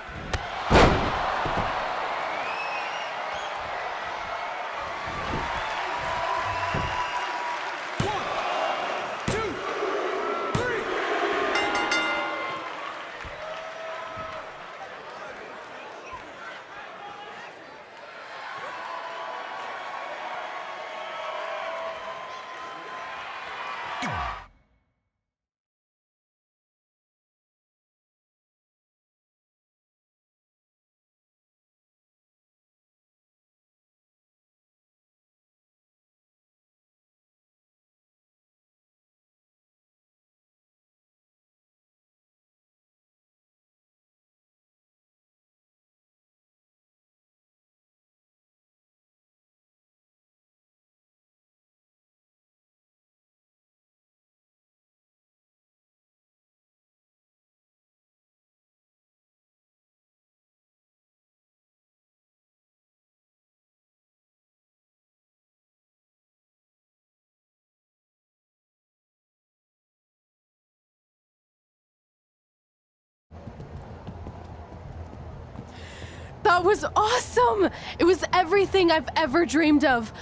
That was awesome! It was everything I've ever dreamed of.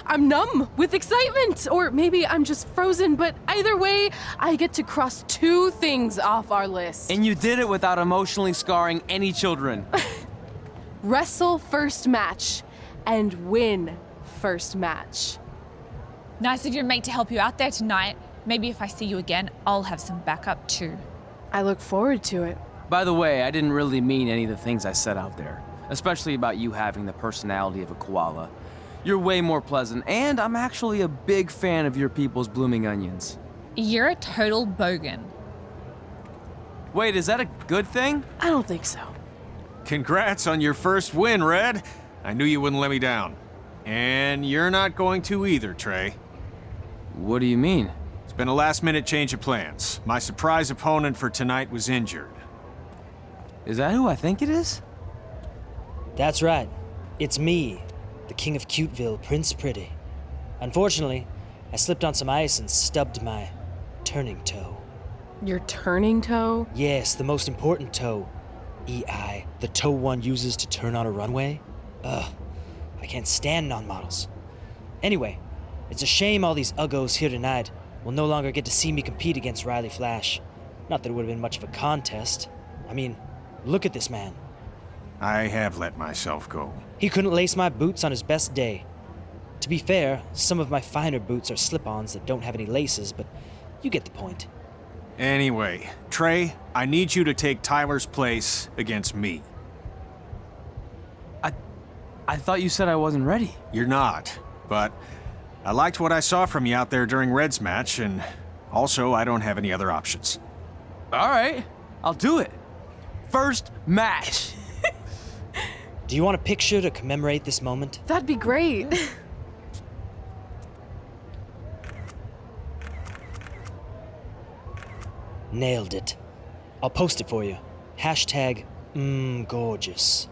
I'm numb with excitement, or maybe I'm just frozen, but either way, I get to cross 2 things off our list. And you did it without emotionally scarring any children. Wrestle first match and win first match. Nice of your mate to help you out there tonight. Maybe if I see you again, I'll have some backup too. I look forward to it. By the way, I didn't really mean any of the things I said out there, especially about you having the personality of a koala. You're way more pleasant, and I'm actually a big fan of your people's blooming onions. You're a total bogan. Wait, is that a good thing? I don't think so. Congrats on your first win, Red. I knew you wouldn't let me down. And you're not going to either, Trey. What do you mean? It's been a last-minute change of plans. My surprise opponent for tonight was injured. Is that who I think it is? That's right. It's me, the King of Cuteville, Prince Pretty. Unfortunately, I slipped on some ice and stubbed my turning toe. Your turning toe? Yes, the most important toe. EI, the toe one uses to turn on a runway. Ugh, I can't stand non-models. Anyway, it's a shame all these uggos here tonight will no longer get to see me compete against Riley Flash. Not that it would have been much of a contest. I mean, look at this man. I have let myself go. He couldn't lace my boots on his best day. To be fair, some of my finer boots are slip-ons that don't have any laces, but you get the point. Anyway, Trey, I need you to take Tyler's place against me. I thought you said I wasn't ready. You're not, but I liked what I saw from you out there during Red's match, and also I don't have any other options. All right, I'll do it. First match. Do you want a picture to commemorate this moment? That'd be great. Nailed it. I'll post it for you. #gorgeous.